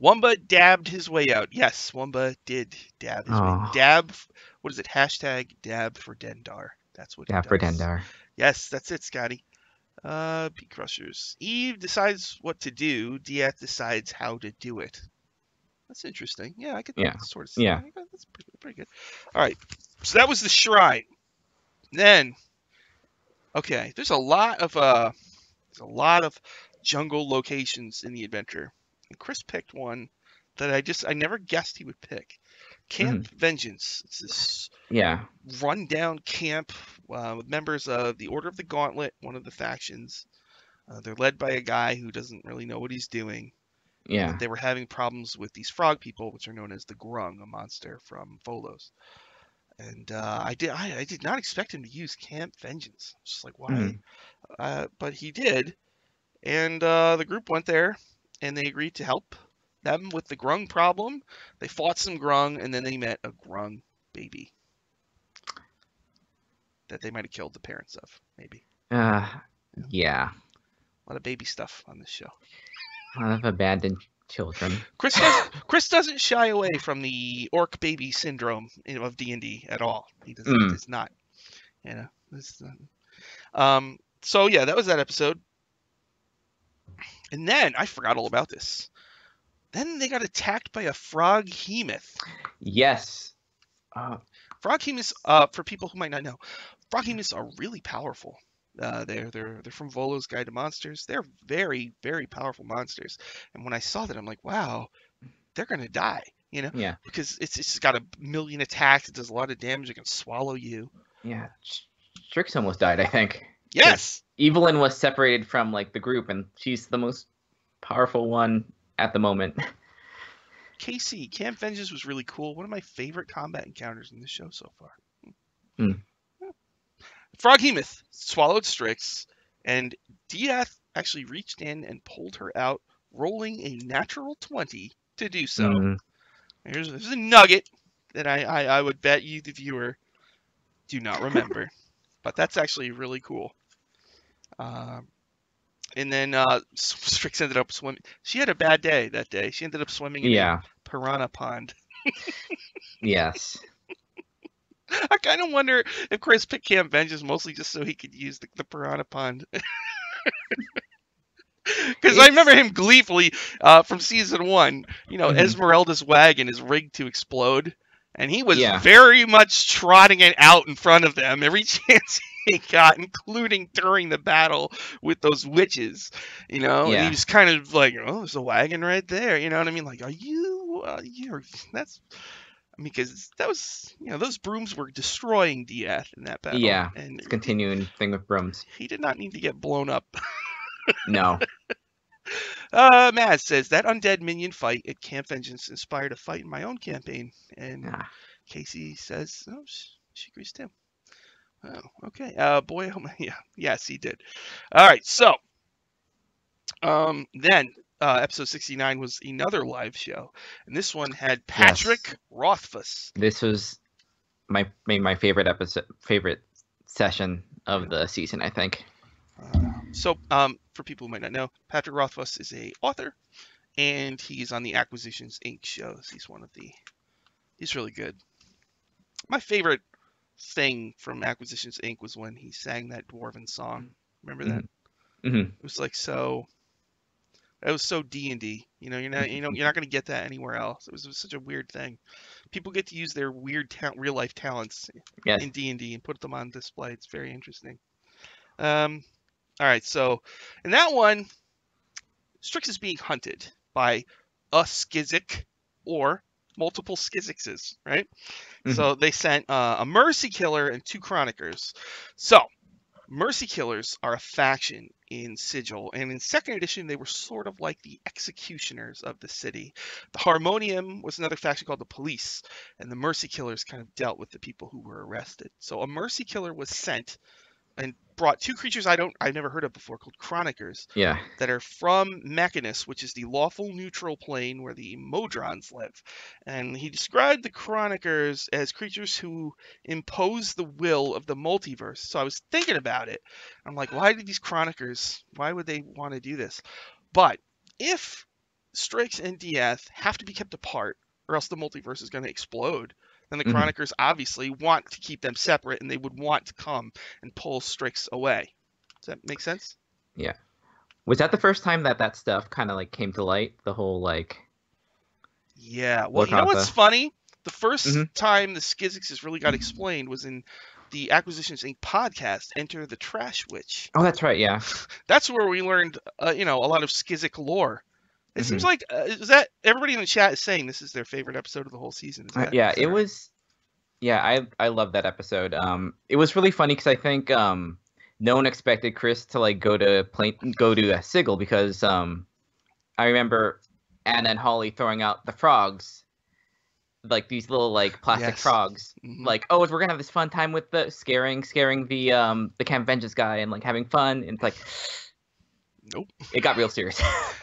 Wumba dabbed his way out. Yes, Wumba did dab his way. Oh, Dab. What is it? Hashtag dab for Dendar. That's what he yeah, for does. Dendar. Yes, that's it, Scotty. Peak Crushers. Eve decides what to do. Diath decides how to do it. That's interesting. Yeah, I could Yeah, sort of. yeah. That's pretty good. All right. So that was the shrine. Then, okay, there's a lot of jungle locations in the adventure. And Chris picked one that I never guessed he would pick. Camp Hmm. Vengeance. It's this Yeah, rundown camp with members of the Order of the Gauntlet, one of the factions. They're led by a guy who doesn't really know what he's doing, and yeah. they were having problems with these frog people, which are known as the Grung, a monster from Volos. And I did not expect him to use Camp Vengeance. Just like why? Hmm. But he did, and the group went there, and they agreed to help them with the Grung problem. They fought some Grung, and then they met a Grung baby that they might have killed the parents of. Maybe. Uh, You know, yeah. a lot of baby stuff on this show. A lot of abandoned children. Chris doesn't shy away from the orc baby syndrome of D&D at all. He Mm. does not. You know. So yeah, that was that episode. And then I forgot all about this. Then they got attacked by a frog hemoth. Yes. Uh, Frog hemoths, for people who might not know, frog hemoths are really powerful. They're from Volo's Guide to Monsters. They're very very powerful monsters. And when I saw that, I'm like, wow, they're gonna die. You know, yeah, because it's got a million attacks. It does a lot of damage. It can swallow you. yeah. Strix almost died, I think, because Yes, Evelyn was separated from like the group, and she's the most powerful one at the moment. KC Camp Vengeance was really cool. One of my favorite combat encounters in the show so far. Mm. Froghemoth swallowed Strix, and Diath actually reached in and pulled her out, rolling a natural 20 to do so. Mm. There's a nugget that I would bet you, the viewer, do not remember. But that's actually really cool. Um, and then Strix ended up swimming. She had a bad day that day. She ended up swimming in a Yeah. piranha pond. Yes. I kind of wonder if Chris picked Camp Vengeance mostly just so he could use the piranha pond. Because I remember It's him gleefully from season one. You know, mhm. Esmeralda's wagon is rigged to explode, and he was Yeah. very much trotting it out in front of them every chance he got, including during the battle with those witches. You know, and he Yeah. was kind of like, "Oh, there's a wagon right there." You know what I mean? Like, are you? You're that's. I mean, because that was, you know, those brooms were destroying Diath in that battle, Yeah. and It's a continuing thing with brooms. he did not need to get blown up. No. Maz says that undead minion fight at Camp Vengeance inspired a fight in my own campaign, and Ah, Casey says, "Oh, she agrees too." Oh, okay. Boy, oh my, yeah, yes, he did. All right, so then episode 69 was another live show, and this one had yes. Patrick Rothfuss. This was maybe my favorite favorite session of Yeah. the season, I think. For people who might not know, Patrick Rothfuss is a author, and he's on the Acquisitions Inc. shows. He's really good. My favorite thing from Acquisitions Inc. was when he sang that dwarven song. Remember that? Mm-hmm. Mm-hmm. It was like so. It was so D&D. You're not going to get that anywhere else. It was such a weird thing. People get to use their weird real life talents Yes. in D&D and put them on display. It's very interesting. All right, so in that one, Strix is being hunted by a Skizik or multiple Skizixes, right? Mm-hmm. So they sent a Mercy Killer and 2 Chronicers. So Mercy Killers are a faction in Sigil, and in second edition, they were sort of like the executioners of the city. The Harmonium was another faction called the Police, and the Mercy Killers kind of dealt with the people who were arrested. So a Mercy Killer was sent and brought 2 creatures I've never heard of before called Chronicers Yeah. that are from Mechanus, which is the lawful neutral plane where the Modrons live. And he described the Chronicers as creatures who impose the will of the multiverse. So I was thinking about it. I'm like, why would they want to do this? But if Strix and Dieth have to be kept apart, or else the multiverse is going to explode, then the Mm-hmm. Chronicers obviously want to keep them separate, and they would want to come and pull Strix away. Does that make sense? Yeah. Was that the first time that stuff kind of like came to light? The whole like Yeah. Well, you know what's Lorcatha. funny? The first Mm-hmm. time the Skizixes really got explained was in the Acquisitions Inc. podcast, Enter the Trash Witch. Oh, that's right. Yeah. That's where we learned, a lot of Skizik lore. It seems Mm-hmm. like is that everybody in the chat is saying this is their favorite episode of the whole season. Yeah. Is that It right? was. Yeah. I love that episode. It was really funny because I think no one expected Chris to like go to Sigil because I remember Anna and Holly throwing out the frogs, like these little like plastic Yes. frogs. Hmm. Like, oh, we're gonna have this fun time with the scaring the Camp Vengeance guy and like having fun. And it's like, Nope. it got real serious.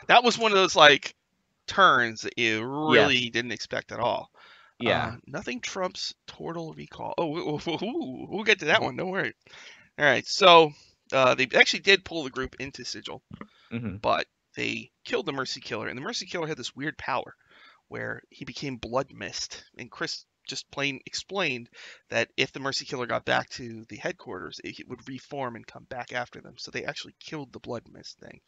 That was one of those like turns that you Yes. really didn't expect at all. Yeah. Nothing trumps Total Recall. Oh, we'll get to that one. Don't worry. All right, so they actually did pull the group into Sigil, Mm-hmm. but they killed the Mercy Killer, and the Mercy Killer had this weird power where he became blood mist. And Chris just plain explained that if the Mercy Killer got back to the headquarters, it would reform and come back after them. So they actually killed the blood mist thing.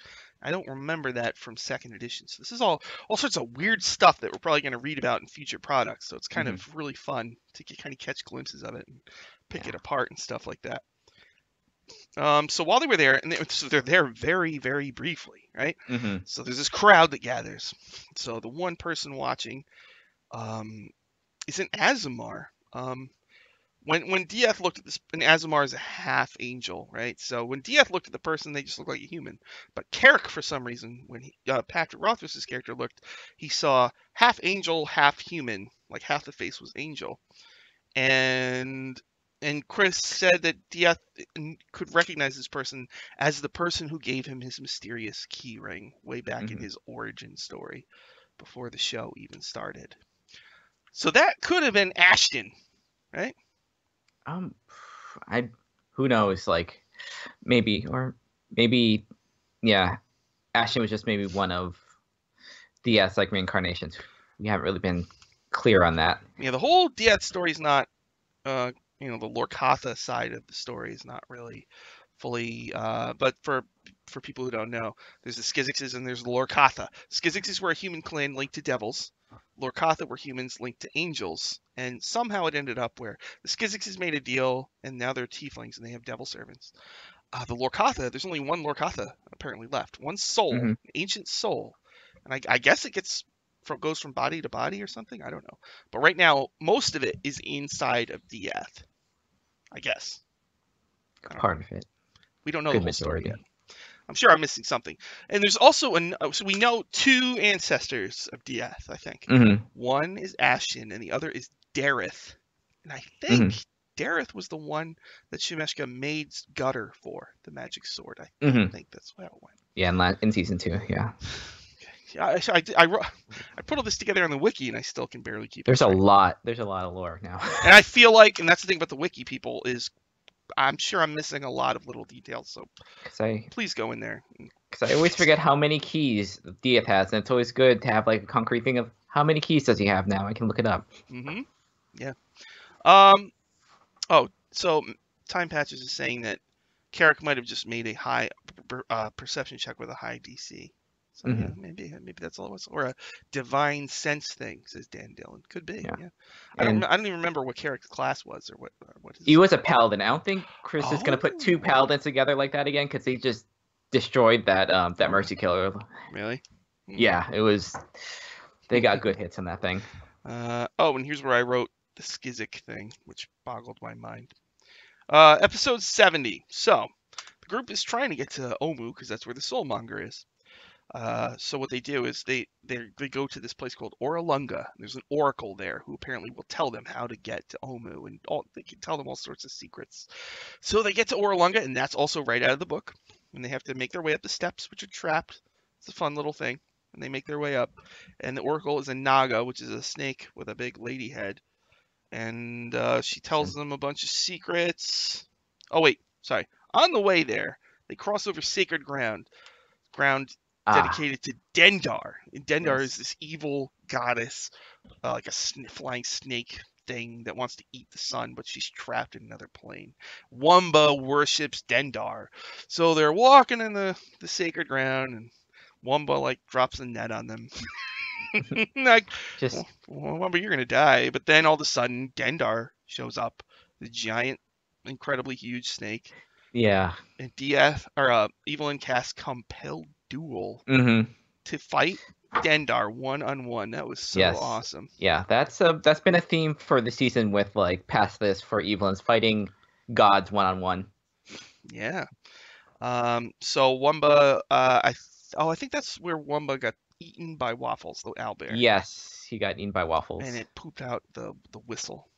I don't remember that from second edition. So this is all sorts of weird stuff that we're probably going to read about in future products. So it's kind Mm-hmm. of really fun to kind of catch glimpses of it and pick Yeah. it apart and stuff like that. So while they were there, so they're there very, very briefly, right? Mm-hmm. So there's this crowd that gathers. So the one person watching is an Azamar. When Dieth looked at this, an Azamar is a half angel, right? So when Dieth looked at the person, they just looked like a human. But Carrick, for some reason, when Patrick Rothfuss's character looked, he saw half angel, half human, like half the face was angel. And Chris said that Dieth could recognize this person as the person who gave him his mysterious key ring way back in Mm-hmm. his origin story before the show even started. So that could have been Ashton, right? Um, I who knows? Like maybe yeah. Ashton was just maybe one of DS like reincarnations. We haven't really been clear on that. Yeah, the whole Dieth story is not, the Lorcatha side of the story is not really fully. But for people who don't know, there's the Skizixes and there's the Lorcatha. Skizixes were a human clan linked to devils. Lorcatha were humans linked to angels, and somehow it ended up where the Skizixes made a deal, and now they're tieflings and they have devil servants. The Lorcatha, there's only one Lorcatha apparently left, one soul, Mm-hmm. ancient soul, and I guess it goes from body to body or something. I don't know, but right now most of it is inside of Dieth, I guess. I don't Part know. of it. We don't know the Good whole story majority. yet. I'm sure I'm missing something. And there's also so we know 2 ancestors of Dieth, I think. Mm-hmm. One is Ashen and the other is Dareth. And I Mm-hmm. think Dareth was the one that Shemeshka made Gutter for, the magic sword. I Mm-hmm. think that's how it went. Yeah, in season 2, yeah. Yeah, I put all this together on the wiki and I still can barely keep it There's a straight. lot. There's a lot of lore now. And I feel like, and that's the thing about the wiki people, is I'm sure I'm missing a lot of little details. So Because I please go in there. Because I always forget how many keys Dieth has, and it's always good to have like a concrete thing of how many keys does he have now. I can look it up. Mm-hmm. Yeah. Um. Oh, so Time Patches is saying that Carrick might have just made a high perception check with a high DC. So yeah, Hmm. maybe that's all it was, or a divine sense thing, says Dan Dillon. Could be. Yeah, Yeah. and I don't even remember what Carrick's class was or what he his. was a paladin. I don't think Chris is gonna put two Oh, paladins together like that again because they just destroyed that oh, mercy killer. really? Hmm. Yeah, it was. They got good hits on that thing. Oh, and here's where I wrote the Skizzic thing, which boggled my mind. Episode 70. So, the group is trying to get to Omu because that's where the Soulmonger is. So what they do is they go to this place called Oralunga. There's an oracle there who apparently will tell them how to get to Omu, and they can tell them all sorts of secrets. So they get to Oralunga, and that's also right out of the book. And they have to make their way up the steps, which are trapped. It's a fun little thing. And they make their way up, and the oracle is a Naga, which is a snake with a big lady head, and she tells them a bunch of secrets. Oh wait, sorry. On the way there, they cross over sacred ground Ah, dedicated to Dendar. And Dendar is yes. this evil goddess, like a flying snake thing that wants to eat the sun, but she's trapped in another plane. Wumba worships Dendar, so they're walking in the sacred ground, and Wumba like drops a net on them. Like, Just Wumba, you're gonna die. But then all of a sudden, Dendar shows up, the giant, incredibly huge snake, yeah. and Dieth or Evelyn casts Compelled Duel Mm-hmm. to fight Dendar 1-on-1. That was so Yes. awesome. Yeah, that's been a theme for the season with like past this for Evelyn's fighting gods one on one. Yeah. So Wumba, I think that's where Wumba got eaten by Waffles, the owlbear, Yes, he got eaten by and waffles. it pooped out the whistle.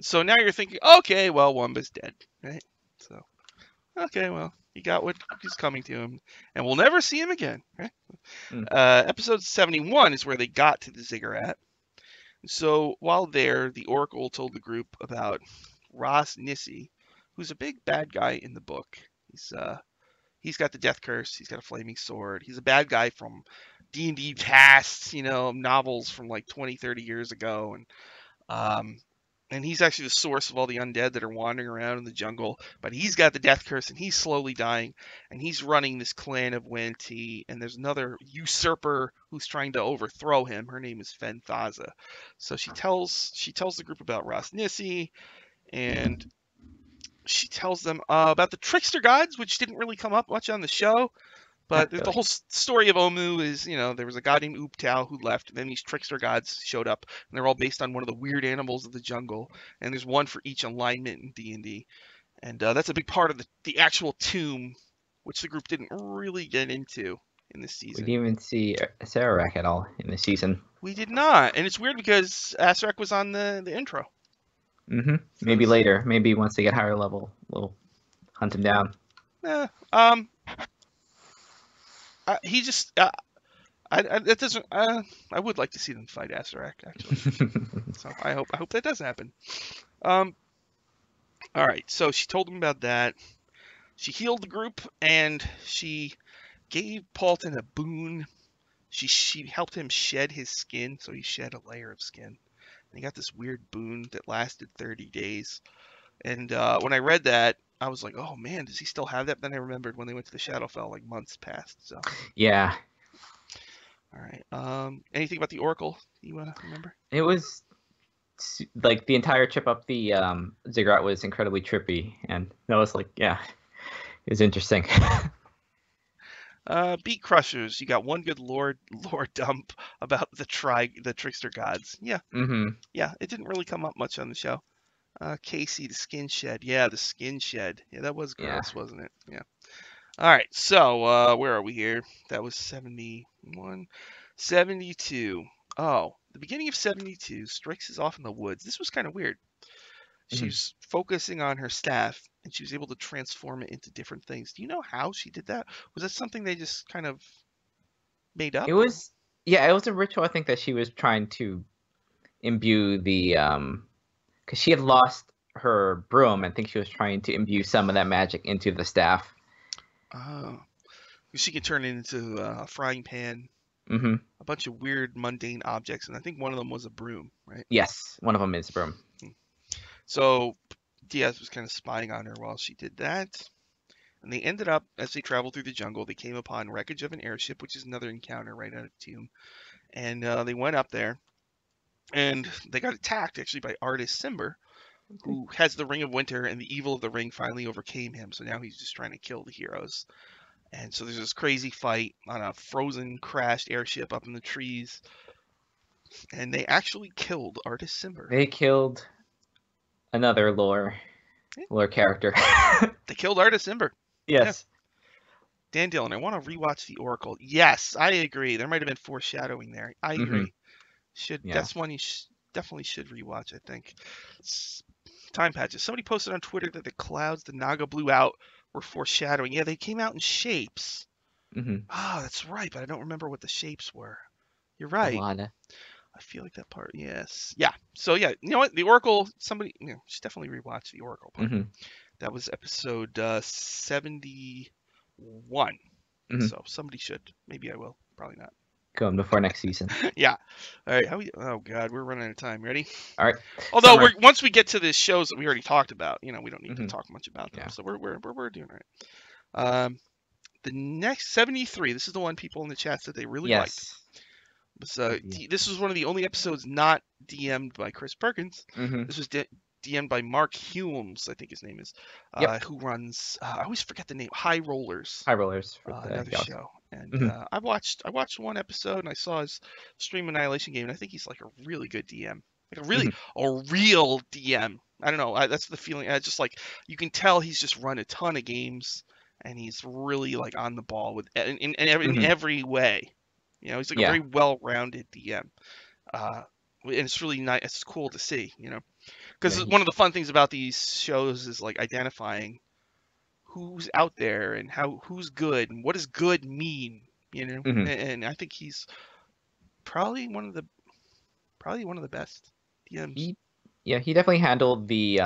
So now you're thinking, okay, well Wumba's dead, right? So okay, well he got what is coming to him, and we'll never see him again, right? Mm. Episode 71 is where they got to the Ziggurat. So while there, the Oracle told the group about Ras Nissi, who's a big bad guy in the book. He's got the death curse. He's got a flaming sword. He's a bad guy from D&D past, novels from like 20, 30 years ago, um, and he's actually the source of all the undead that are wandering around in the jungle. But he's got the death curse, and he's slowly dying, and he's running this clan of Wenti. And there's another usurper who's trying to overthrow him. Her name is Fenthaza. So she tells the group about Ras Nissi, and she tells them about the trickster gods, which didn't really come up much on the show. But Not the really. whole story of Omu is, there was a god named Uptao who left, and then these trickster gods showed up, and they're all based on one of the weird animals of the jungle, and there's one for each alignment in D&D, and that's a big part of the actual tomb, which the group didn't really get into in this We season. didn't even see Sararak at all in this season. We did not, and it's weird because Asarak was on the intro. Mm-hmm. So Maybe later. Maybe once they get higher level, we'll hunt him down. eh, he just that doesn't. I would like to see them fight Asarak actually. So I hope that does happen. Um, all right. So she told him about that. She healed the group and she gave Paulton a boon. She helped him shed his skin, so he shed a layer of skin. And he got this weird boon that lasted 30 days. And when I read that, I was like, oh man, does he still have that? Then I remembered when they went to the Shadowfell, like months passed. So Yeah, all right. Anything about the Oracle you remember? it was like the entire trip up the Ziggurat was incredibly trippy, and that was like, yeah, it was interesting. Beat Crushers. You got one good lore dump about the trickster gods. Yeah, Mm-hmm. yeah. It didn't really come up much on the show. Casey, the skin shed. Yeah, the skin shed. Yeah, that was Yeah. gross, wasn't it? Yeah. All right, so where are we here? That was 71, 72. Oh, the beginning of 72, Strix is off in the woods. This was kind of weird. Mhm. She's focusing on her staff, and she was able to transform it into different things. Do you know how she did that? Was that something they just kind of made It up, or? was yeah, it was a ritual. I think that she was trying to imbue the because she had lost her broom. I think she was trying to imbue some of that magic into the staff. Oh, she can turn it into a frying pan, Hmm. a bunch of weird, mundane objects, and I think one of them was a broom, right? Yes, one of them is broom. Hmm. So Diaz was kind of spying on her while she did that. And they ended up, as they traveled through the jungle, they came upon wreckage of an airship, which is another encounter right out of Tomb. And they went up there, and they got attacked actually by Artist Simber, Okay. who has the Ring of Winter, and the evil of the ring finally overcame him. So now he's just trying to kill the heroes. And so there's this crazy fight on a frozen, crashed airship up in the trees, and they actually killed Artist Simber. They killed another Yeah, lore character. they killed Artist Simber. Yeah, Yes. Dan Dillon. I want to rewatch the Oracle. Yes, I agree. There might have been foreshadowing there. I Hmm. agree. Should Yeah. That's one you definitely should rewatch. I think. Time patches. Somebody posted on Twitter that the clouds the Naga blew out were foreshadowing. Yeah, they came out in shapes. Hmm. Ah, that's right, but I don't remember what the shapes were. You're A right. lot of. I feel like that part. Yes. Yeah. So yeah, you know what? The Oracle. Somebody, should definitely rewatch the Oracle part. Hmm. That was episode 71. Hmm. So somebody should. Maybe I will. Probably not. Going before next season. Yeah. All right. Oh God, we're running out of time. Ready? All right. Although Summer. once we get to the shows that we already talked about, we don't need to Hmm. talk much about them. Yeah. So we're doing all right. The next 73. This is the one people in the chat said they really liked. Yes. This was one of the only episodes not DM'd by Chris Perkins. Hmm. This was DM'd by Mark Humes, I think his name is, Yep. who runs. I always forget the name. High Rollers, High rollers for the another Galaxy. show. And Hmm. I watched one episode and I saw his stream annihilation game, and I think he's like a really good DM, like Hmm. a real DM. I don't know. That's the feeling. I just like you can tell he's just run a ton of games, and he's really like on the ball with in Hmm. every way. He's like a Yeah. very well-rounded DM. And it's really nice. It's cool to see. Yeah. Because one of the fun things about these shows is like identifying who's out there and who's good and what does good mean. Hmm. And I think he's probably one of the best DMs. He. Yeah. He definitely handled the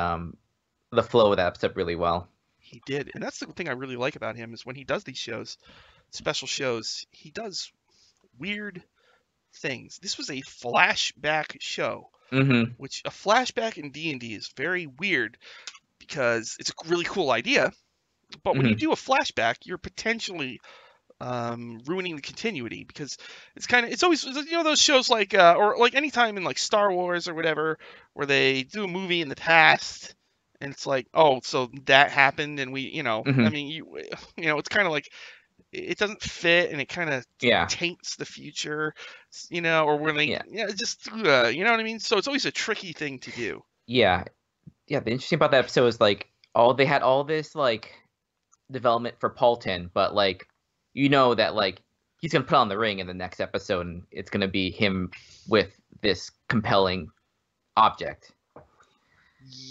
flow of that episode really well. He did, and that's the thing I really like about him is when he does these shows, special shows, he does weird things. This was a flashback show, Hmm. which a flashback in D&D is very weird because it's a really cool idea, but when you Hmm. do a flashback, you're potentially ruining the continuity because it's always those shows like or like anytime in like Star Wars or whatever where they do a movie in the past and it's like, oh, so that happened and I Hmm. mean it's kind of like it doesn't fit and it kind of Yeah. taints the future, or when they, Yeah. just, you know what I mean? So it's always a tricky thing to do. Yeah. Yeah. The interesting about that episode is like they had all this like development for Paulton, but like that like he's gonna put on the ring in the next episode, and it's gonna be him with this compelling object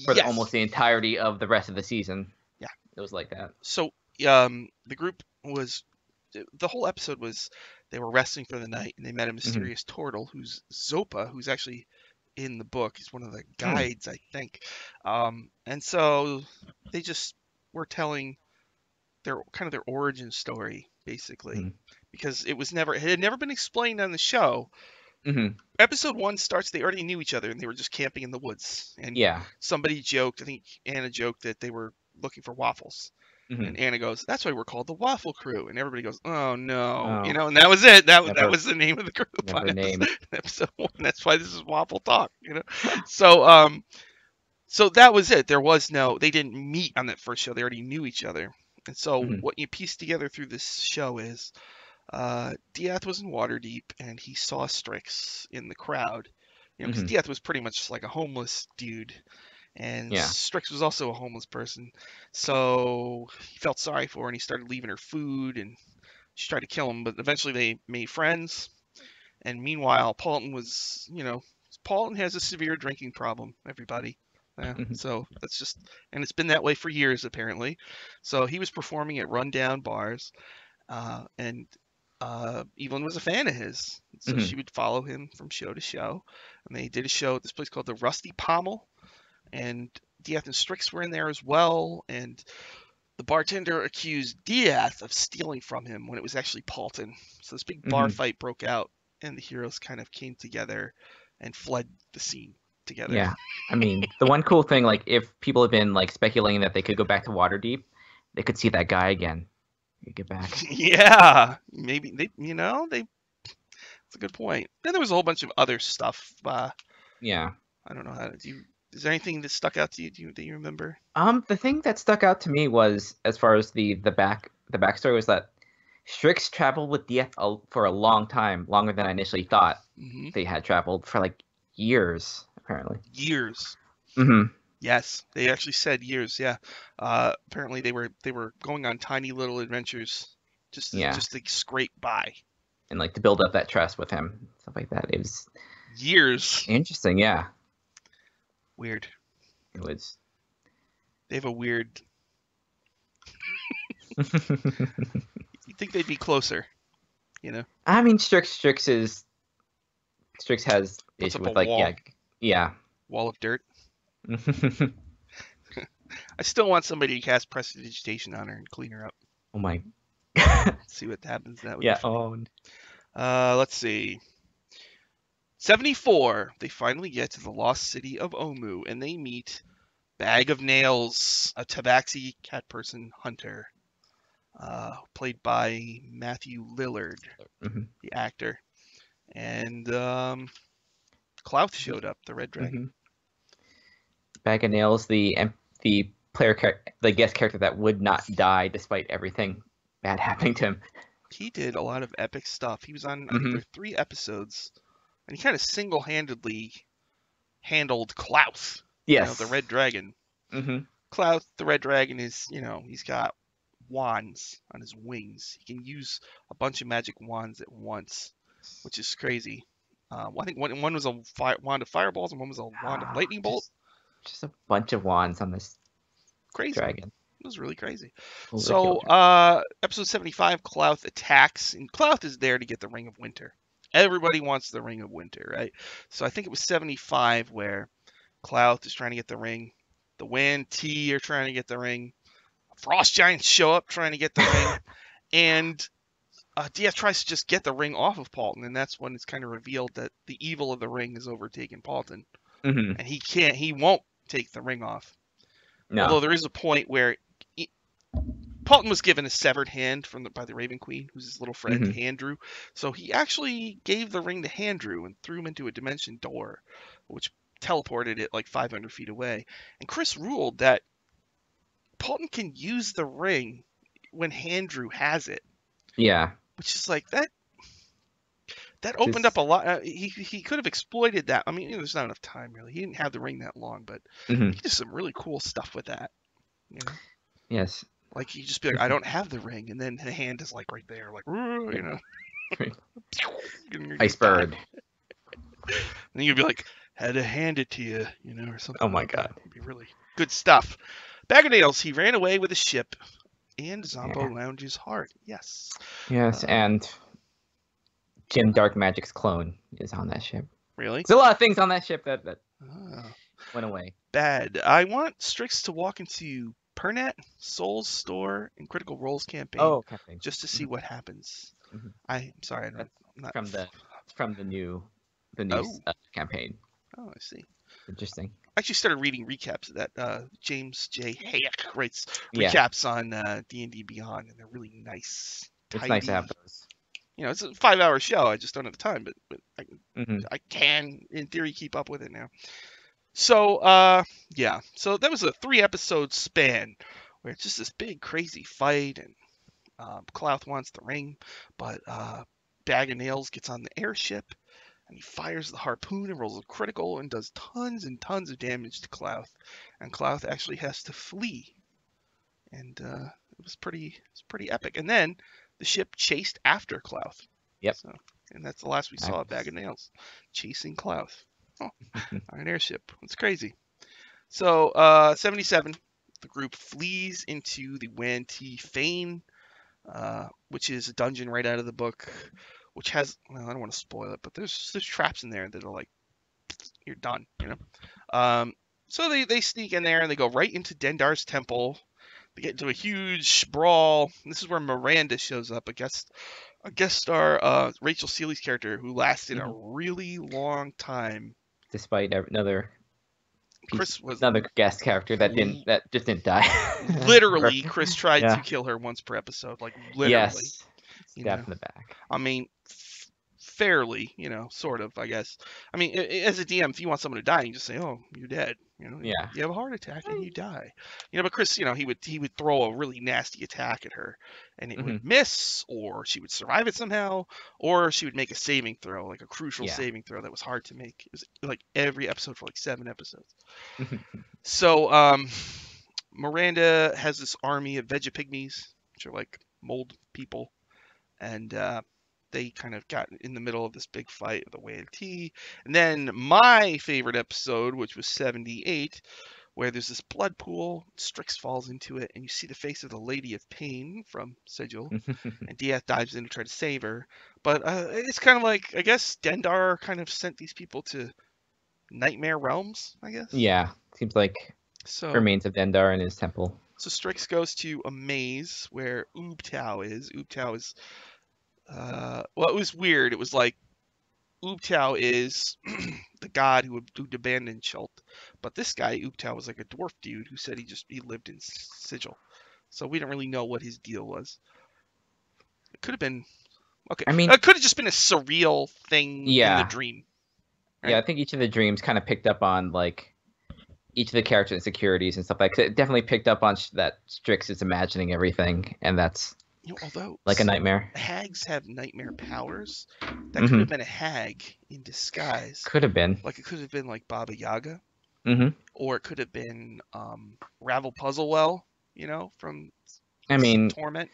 for almost Yes. the entirety of the rest of the season. Yeah. It was like that. So the group was the whole episode was they were resting for the night and they met a Hmm. mysterious turtle who's Zopa, who's actually in the book. He's one of the Hmm. guides, I think. And so they just were telling their origin story basically, Hmm. because it had never been explained on the show. Hmm. Episode 1 starts, they already knew each other and they were just camping in the woods. And Yeah. somebody joked, I think Anna joked, that they were looking for waffles. Hmm. And Anna goes, "That's why we're called the Waffle Crew." And everybody goes, "Oh no," Oh, and that was it. That never, was the name of the group on never named. episode 1. That's why this is Waffle Talk. So so that was it. They didn't meet on that first show. They already knew each other. And so Hmm. what you piece together through this show is Diath was in Waterdeep and he saw Strix in the crowd. Because Hmm. Diath was pretty much like a homeless dude, And Yeah. Strix was also a homeless person, so he felt sorry for her and he started leaving her food and she tried to kill him, but eventually they made friends. And meanwhile, Paulton has a severe drinking problem, everybody. Yeah, Mhm. so that's just, and it's been that way for years apparently. So he was performing at rundown bars, and Evelyn was a fan of his, so Mhm. she would follow him from show to show. And they did a show at this place called the Rusty Pommel, and Diaz and Strix were in there as well. And the bartender accused Diaz of stealing from him when it was actually Paulton. So this big bar Mhm. fight broke out, and the heroes kind of came together and fled the scene together. Yeah. I mean, the one cool thing, like, if people have been like speculating that they could go back to Waterdeep, they could see that guy again. You get back. Yeah, maybe they. That's a good point. Then there was a whole bunch of other stuff. Yeah. I don't know how to do. Is there anything that stuck out to you? Do you remember? The thing that stuck out to me was, as far as the backstory, was that Strix traveled with DF for a long time, longer than I initially thought Hmm. they had traveled, for like years, apparently. Years. Hmm. Yes, they actually said years. Yeah. Apparently they were going on tiny little adventures Yeah, just to scrape by. and like to build up that trust with him, stuff like that. It was Years. interesting. Yeah, Weird. it was. They have a weird. You'd think they'd be closer. You know, I mean, Strix has puts issue up a with, like, yeah, yeah. wall of dirt. I still want somebody to cast prestidigitation on her and clean her up. Oh my. See what happens. That would be Yeah. funny. Oh. Let's see. 74. They finally get to the lost city of Omu and they meet Bag of Nails, a tabaxi cat person hunter, played by Matthew Lillard, Hmm. the actor. And Klauth showed up, the Red Hmm. Dragon. Bag of Nails, the the guest character that would not die despite everything bad happening to him. He did a lot of epic stuff. He was on, I think Hmm. there were 3 episodes, and he kind of single-handedly handled Klauth, the Yes. Red Dragon. Hmm. Klauth, the Red Dragon, is, he's got wands on his wings. He can use a bunch of magic wands at once, which is crazy. I think one was a wand of fireballs and one was a wand of lightning bolt. Just a bunch of wands on this Crazy. dragon. It was really crazy. Overkill So, dragon. episode 75, Klauth attacks, and Klauth is there to get the Ring of Winter. Everybody wants the Ring of Winter, right? So I think it was 75 where Klauth is trying to get the ring. The Wan T are trying to get the ring. Frost Giants show up trying to get the ring. And Diaz tries to just get the ring off of Paulton, and that's when it's kind of revealed that the evil of the ring has overtaken Paulton. Hmm. And he won't take the ring off. No. Although there is a point where Paulton was given a severed hand by the Raven Queen, who's his little friend, Hmm. Handrew. So he actually gave the ring to Handrew and threw him into a dimension door, which teleported it like 500 feet away. And Chris ruled that Paulton can use the ring when Handrew has it, Yeah. which is like that opened up Just. a lot. He could have exploited that. I mean, there's not enough time really. He didn't have the ring that long, but Hmm. he did some really cool stuff with that. You know, Yes. like he just be like, I don't have the ring, and then the hand is like right there, like and you die. Icebird. And you'd be like, had to hand it to you, or Oh something my like that. god. It'd be really good stuff. Bag of Nails, he ran away with a ship, and Zombo Yeah. Lounge's heart. Yes. Yes, Uh, and Jim Dark Magic's clone is on that ship. really? There's a lot of things on that ship that Ah, went away. bad. I want Strix to walk into Pernet, Soul's Store, and Critical Role's campaign Oh, camping. just to see what happens. Hmm. I'm sorry, That's I'm not. from the new Oh, campaign. oh, I see. Interesting. I actually started reading recaps of that. James J. Hayek writes Yeah, recaps on D&D Beyond, and they're really nice, it's nice to tidy. have those. It's a 5-hour show. I just don't have the time, but Hmm. I can, in theory, keep up with it now. So, yeah. So that was a 3-episode span where it's just this big, crazy fight, and Klauth wants the ring, but Bag of Nails gets on the airship, and he fires the harpoon and rolls a critical and does tons and tons of damage to Clouth, and Clouth actually has to flee, and it's pretty epic. And then the ship chased after Clouth. Yep. So, and that's the last we saw of Nice. Bag of Nails, chasing Clouth on an airship. It's crazy. So 77, the group flees into the Wan-Ti Fane, which is a dungeon right out of the book, which has, well, I don't want to spoil it, but there's traps in there that are like, you're done, you know. So they sneak in there and they go right into Dendar's temple. They get into a huge brawl. This is where Miranda shows up, a guest star, Rachel Seeley's character, who lasted a really long time. Despite another Chris was another guest character that just didn't die. literally Chris tried Yeah. to kill her once per episode, like literally. Yes. You Stab know? in the back. I mean, fairly, you know, sort of, I guess. I mean, as a DM, if you want someone to die, you just say, "Oh, you're dead." You know, Yeah. you have a heart attack and you die. You know, but Chris, you know, he would throw a really nasty attack at her, and it would miss, or she would survive it somehow, or she would make a saving throw, like a crucial saving throw that was hard to make. It was like every episode for like 7 episodes. So Miranda has this army of vegapygmies, which are like mold people, and they kind of got in the middle of this big fight with the Wan-Ti. And then my favorite episode, which was 78, where there's this blood pool, Strix falls into it, and you see the face of the Lady of Pain from Sigil, and Diaz dives in to try to save her. But it's kind of like, I guess Dendar kind of sent these people to nightmare realms, I guess. Yeah, seems like remains of Dendar in his temple. So Strix goes to a maze where Ubtao is. Ubtao is well, it was weird. It was like Ubtao is the god who abandoned Chult, but this guy Ubtao was like a dwarf dude who said he lived in Sigil, so we don't really know what his deal was. It could have been okay. I mean, it could have just been a surreal thing in the dream. Right? Yeah, I think each of the dreams kind of picked up on like each of the character insecurities and stuff like that. It definitely picked up on that Strix is imagining everything, and that's although like a nightmare. Hags have nightmare powers. That could have been a hag in disguise. Could have been. Like it could have been like Baba Yaga. Or it could have been Ravel Puzzlewell, you know, from Torment.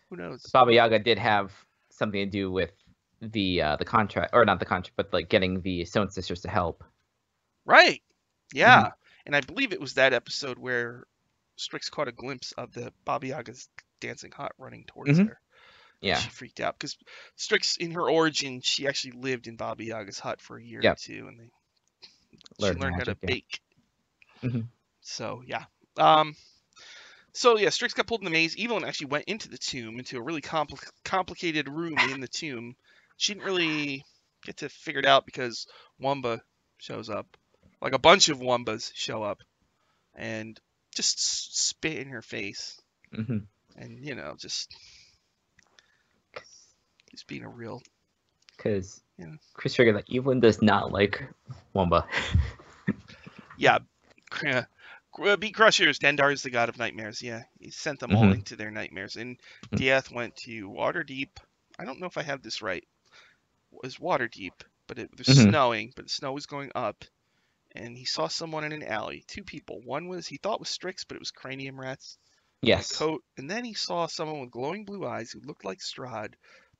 Who knows? Baba Yaga did have something to do with the contract, or not the contract, but like getting the Stone Sisters to help. Right. Yeah. And I believe it was that episode where Strix caught a glimpse of the Baba Yaga's dancing hut running towards her. Yeah. She freaked out because Strix, in her origin, she actually lived in Baba Yaga's hut for a year or two, and she learned how to bake. So yeah. So yeah, Strix got pulled in the maze. Evelyn actually went into the tomb, into a really complicated room in the tomb. She didn't really get to figure it out because Wamba shows up. Like a bunch of Wombas show up and just spit in her face. And, you know, just being a real... Because Chris figured that Evelyn does not like Wamba. Yeah. Beat Crushers, Dendar is the god of nightmares. Yeah, he sent them all into their nightmares. And Diaz went to Waterdeep. I don't know if I have this right. It was Waterdeep, but it was snowing, but the snow was going up. And he saw someone in an alley. 2 people. One was, he thought was Strix, but it was Cranium Rats. Yes. Coat. And then he saw someone with glowing blue eyes who looked like Strahd.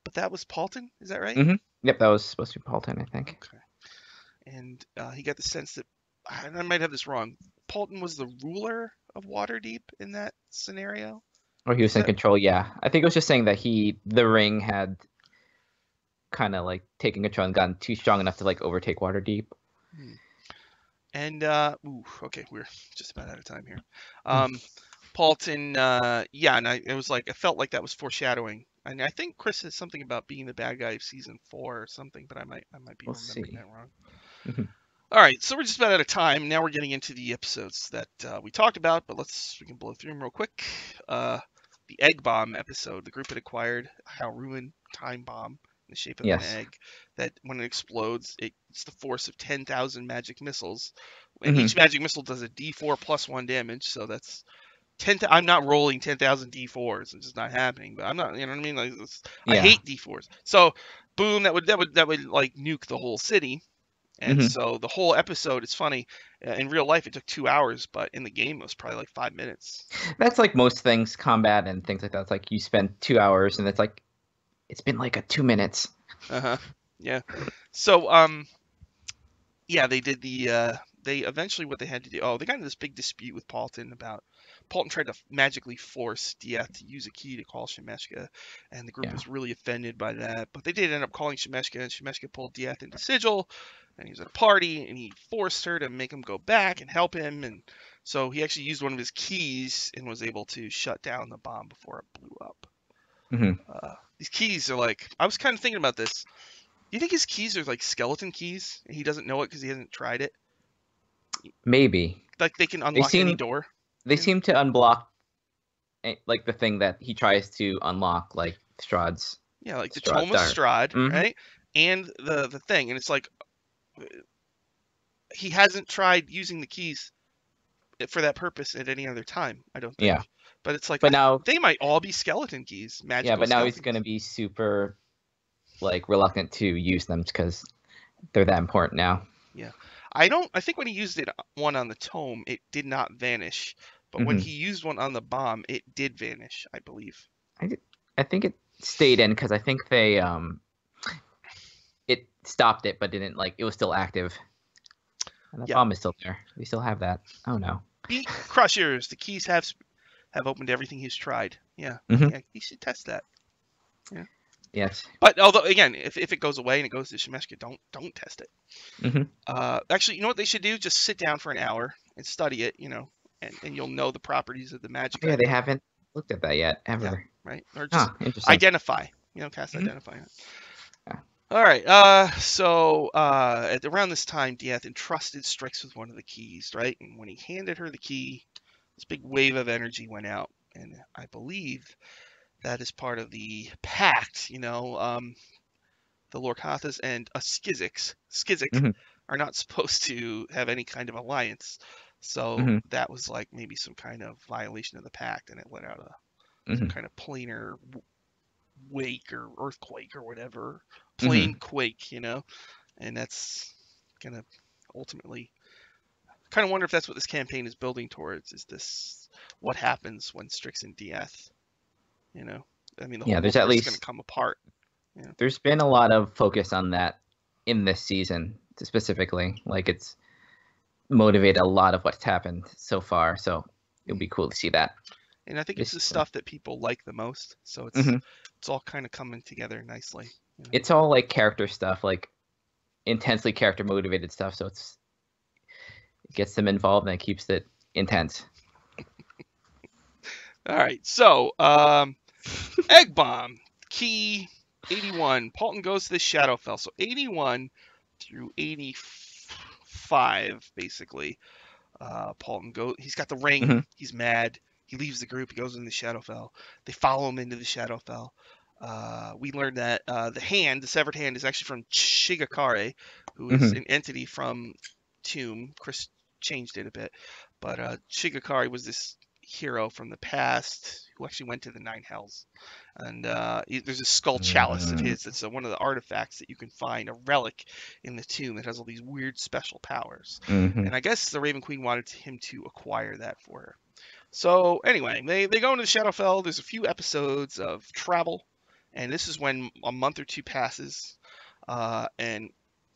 But that was Paulton? Is that right? Yep, that was supposed to be Paulton, I think. Okay. And he got the sense that, I might have this wrong, Paulton was the ruler of Waterdeep in that scenario? Or he was in control, yeah. I think it was just saying that the ring had kind of like taken control and gotten too strong enough to like overtake Waterdeep. And, okay, we're just about out of time here. Paulton, yeah, and it was like, I felt like that was foreshadowing. And I think Chris said something about being the bad guy of season 4 or something, but I might be remembering that wrong. All right, so we're just about out of time. Now we're getting into the episodes that we talked about, but we can blow through them real quick. The egg bomb episode, the group had acquired a Howruan time bomb in the shape of an egg that when it explodes, it's the force of 10,000 magic missiles. And each magic missile does a D4 plus 1 damage, so that's I'm not rolling 10,000 D4s. It's just not happening. But I'm not, you know what I mean? Like, I hate D4s. So boom, that would like nuke the whole city. And Hmm. so the whole episode, it's funny. In real life, it took 2 hours, but in the game, it was probably like 5 minutes. That's like most things, combat and things like that. It's like you spend 2 hours, and it's been like a 2 minutes. Uh-huh. Yeah. So yeah, they did they eventually what they had to do. Oh, they got into this big dispute with Paulton about Paulton tried to magically force Dieth to use a key to call Shemeshka, and the group Yeah. was really offended by that. But they did end up calling Shemeshka, and Shemeshka pulled Dieth into Sigil, and he was at a party, and he forced her to make him go back and help him, and so he actually used one of his keys and was able to shut down the bomb before it blew up. Hmm. These keys are like, I was kind of thinking about this. Do you think his keys are like skeleton keys, and he doesn't know it because he hasn't tried it? Maybe Like they can they unlock any seem door. they You know? seem to unblock like the thing that he tries to unlock, like Yeah, like the Strahd's Tome of dart. Strahd, Hmm. right? And the thing, and it's like he hasn't tried using the keys for that purpose at any other time. I don't Yeah, think. But it's like but now, they might all be skeleton keys, yeah, magical but now he's skeleton gonna keys. be super like reluctant to use them because they're that important now. Yeah, I don't. I think when he used one on the tome, it did not vanish. But when Hmm. he used one on the bomb, it did vanish. I believe. I, di- I think it stayed in because I think they it stopped it, but didn't like it was still active, and that Yeah. bomb is still there. We still have that. Oh no. Beat Crushers. The keys have opened everything he's tried. Yeah. Hmm. Yeah. You should test that. Yeah. Yes. But although again, if it goes away and it goes to Shemeshka, don't test it. Hmm. Actually, you know what they should do? Just sit down for an hour and study it. And you'll know the properties of the magic Oh, yeah, they item. haven't looked at that yet Yeah. ever. Right. Or just Huh. Interesting. identify. Cast Hmm. identify. Yeah. All right. So at around this time, Dieth entrusted Strix with one of the keys, right? And when he handed her the key, this big wave of energy went out, and I believe that is part of the pact. The Lorcathas and Skizik Hmm. are not supposed to have any kind of alliance. So Hmm. that was like maybe some kind of violation of the pact, and it let out some Hmm. kind of planar wake or earthquake or whatever, Hmm. plane quake, and that's gonna ultimately kind of wonder if that's what this campaign is building towards. Is this what happens when Strix and Dieth, you know? I mean, the whole Yeah. world is gonna come apart. There's been a lot of focus on that in this season specifically. Like it's motivated a lot of what's happened so far. So it'll be cool to see that And I think it's this the season. stuff that people like the most. So it's Hmm. it's all kind of coming together nicely. It's all like character stuff, like intensely character motivated stuff. So it gets them involved and it keeps it intense. All right, so egg bomb key 81. Paulton goes to the Shadowfell. So 81 through 85, basically. Paulton goes. He's got the ring. Hmm. He's mad. He leaves the group. He goes into the Shadowfell. They follow him into the Shadowfell. We learned that the severed hand, is actually from Shigakare, who is Hmm. an entity from Tomb. Chris changed it a bit, but Shigakare was this hero from the past who actually went to the Nine Hells. And there's a skull chalice of his that's one of the artifacts that you can find, a relic in the tomb that has all these weird special powers. Hmm. And I guess the Raven Queen wanted him to acquire that for her. So anyway, they go into the Shadowfell. There's a few episodes of travel, and this is when a month or two passes, and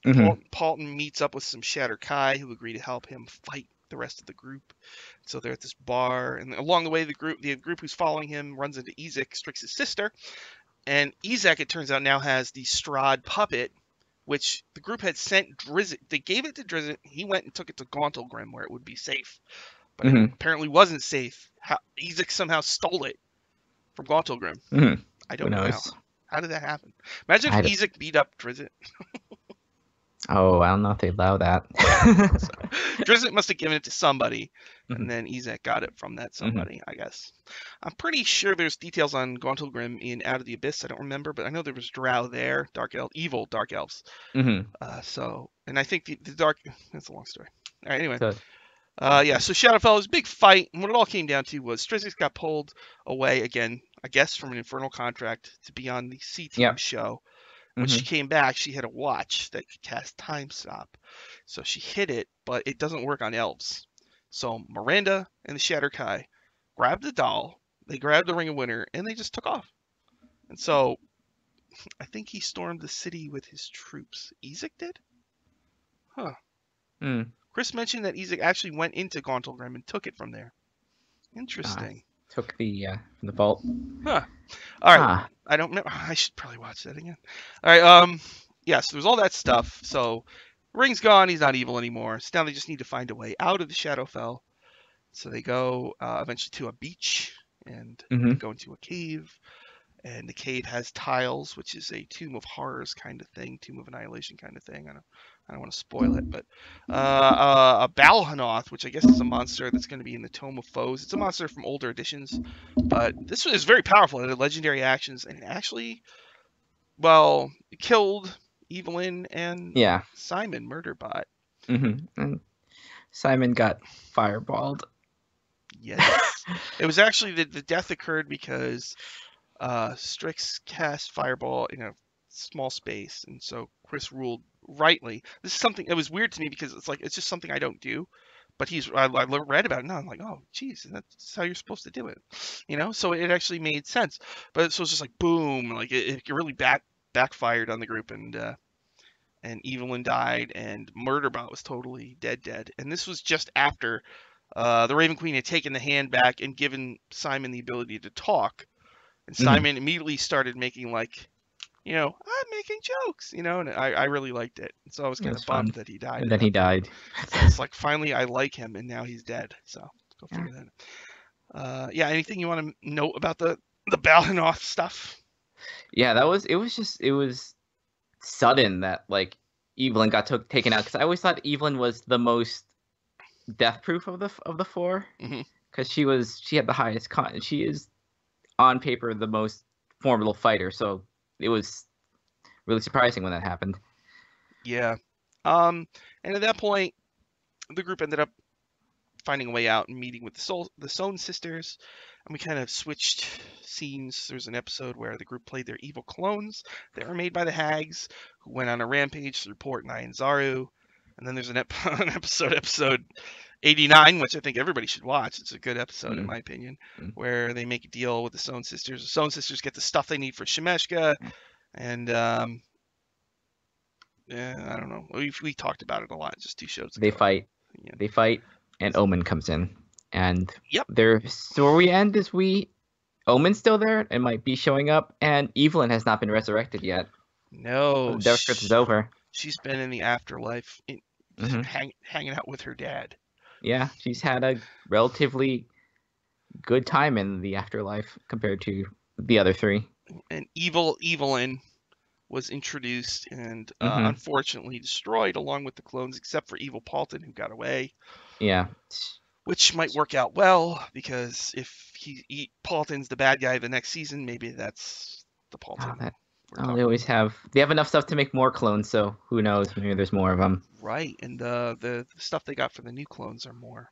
Hmm. Paulton meets up with some Shatter Kai who agree to help him fight the rest of the group. So they're at this bar, and along the way, the group who's following him runs into Ezek, Strix's sister, and Ezek, it turns out, now has the Strahd puppet, which the group had sent Drizzt. They gave it to Drizzt. He went and took it to Gauntlgrim where it would be safe, but it Hmm. apparently wasn't safe. Ezek somehow stole it from Gauntlgrim. Hmm. I Who don't know how. knows? How did that happen? Imagine if I don't, Ezek beat up Drizzt. oh, I don't know if they allow that. So Drizzt must have given it to somebody, and Hmm. then Ezek got it from that Hmm. somebody, I guess. I'm pretty sure there's details on Gauntlgrim in Out of the Abyss. I don't remember, but I know there was Drow there, evil dark elves. Hmm. And I think the dark. That's a long story. All right, anyway. So, Yeah, so Shadowfell was a big fight, and what it all came down to was Strizzix got pulled away again, I guess, from an infernal contract to be on the C Team yep. show. When she Mm-hmm. came back, she had a watch that could cast Time Stop. So she hid it, but it doesn't work on elves. So Miranda and the Shatterkai grabbed the doll, they grabbed the Ring of Winter, and they just took off. And so I think he stormed the city with his troops. Ezek did? Huh. Mm. Chris mentioned that Ezek actually went into Gauntlgrim and took it from there. Ah, Interesting. took the vault. Huh. All right. Ah. I don't know. I should probably watch that again. All right. Yeah. So there's all that stuff. So Ring's gone. He's not evil anymore. So now they just need to find a way out of the Shadowfell. So they go eventually to a beach and they Mm-hmm. go into a cave. And the cave has tiles, which is a Tomb of Horrors kind of thing, Tomb of Annihilation kind of thing. I don't want to spoil it, but a Balhanoth, which I guess is a monster that's going to be in the Tome of Foes. It's a monster from older editions, but this is very powerful. It had legendary actions, and it actually, well, killed Evelyn and Yeah. Simon, Murderbot. Mm-hmm. And Simon got fireballed. Yes, it was actually the death occurred because Strix cast Fireball in a small space, and so Chris ruled rightly. This is something that was weird to me because it's just something I don't do. But I read about it and I'm like, oh, geez, that's how you're supposed to do it, you know. So it actually made sense. But so it's just like boom, like it really backfired on the group, and Evelyn died, and Murderbot was totally dead. And this was just after the Raven Queen had taken the hand back and given Simon the ability to talk. And Mm-hmm. Simon immediately started making I'm making jokes, and I really liked it. And so I was It kind was of bummed fun. that he died And at then he that point. died. So it's like finally I like him, and now he's dead. So go Yeah. figure that out. Yeah, anything you want to note about the Balhanoth stuff? Yeah, it was sudden that like Evelyn got taken out because I always thought Evelyn was the most death proof of the four Hmm. because she had the highest she is on paper the most formidable fighter, so it was really surprising when that happened. Yeah. And at that point, the group ended up finding a way out and meeting with the Sohn sisters, and we kind of switched scenes. There's an episode where the group played their evil clones that were made by the Hags, who went on a rampage to report Nyanzaru. And then there's an episode 89, which I think everybody should watch. It's a good episode in Mm, my opinion, mm. where they make a deal with the Sohn sisters. The Sohn sisters get the stuff they need for Shemeshka, and yeah, I don't know. We talked about it a lot just 2 shows They ago. fight, Yeah. they fight, and Omen comes in, and Yep. their story end is Omen's still there and might be showing up, and Evelyn has not been resurrected yet. No, The Death Script is over. she's been in the afterlife, Hmm. hanging out with her dad. Yeah, she's had a relatively good time in the afterlife compared to the other three. And evil Evelyn was introduced and Hmm. unfortunately destroyed along with the clones, except for evil Paulton, who got away. Yeah. Which might work out well because if Paulton's the bad guy the next season, maybe that's the Oh, Paulton we're they talking always about. they have enough stuff to make more clones, so who knows? Maybe there's more of them. Right, and the stuff they got for the new clones are more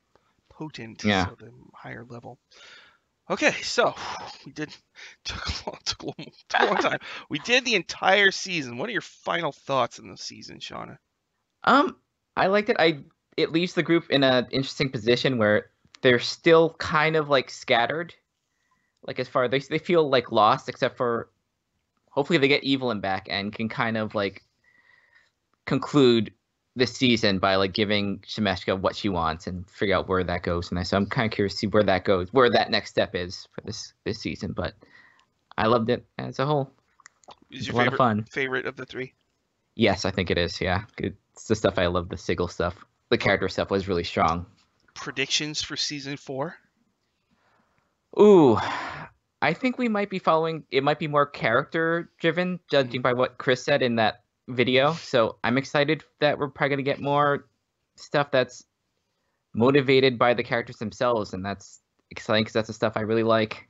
potent, Yeah. so the higher level. Okay, so we did took a long time. We did the entire season. What are your final thoughts on the season, Shauna? I liked it. It leaves the group in an interesting position where they're still kind of like scattered. Like as far they feel like lost, except for hopefully they get Evelyn back and can kind of like conclude this season by like giving Shemeshka what she wants and figure out where that goes. And so I'm kind of curious to see where that goes, where that next step is for this season. But I loved it as a whole. Is It's your a lot of fun. favorite of the three? Yes, I think it is. Yeah, it's the stuff I love. The Sigil stuff, the character stuff was really strong. Predictions for season 4? Ooh, I think we might be following. It might be more character driven, judging by what Chris said in that video. So I'm excited that we're probably gonna get more stuff that's motivated by the characters themselves, and that's exciting because that's the stuff I really like.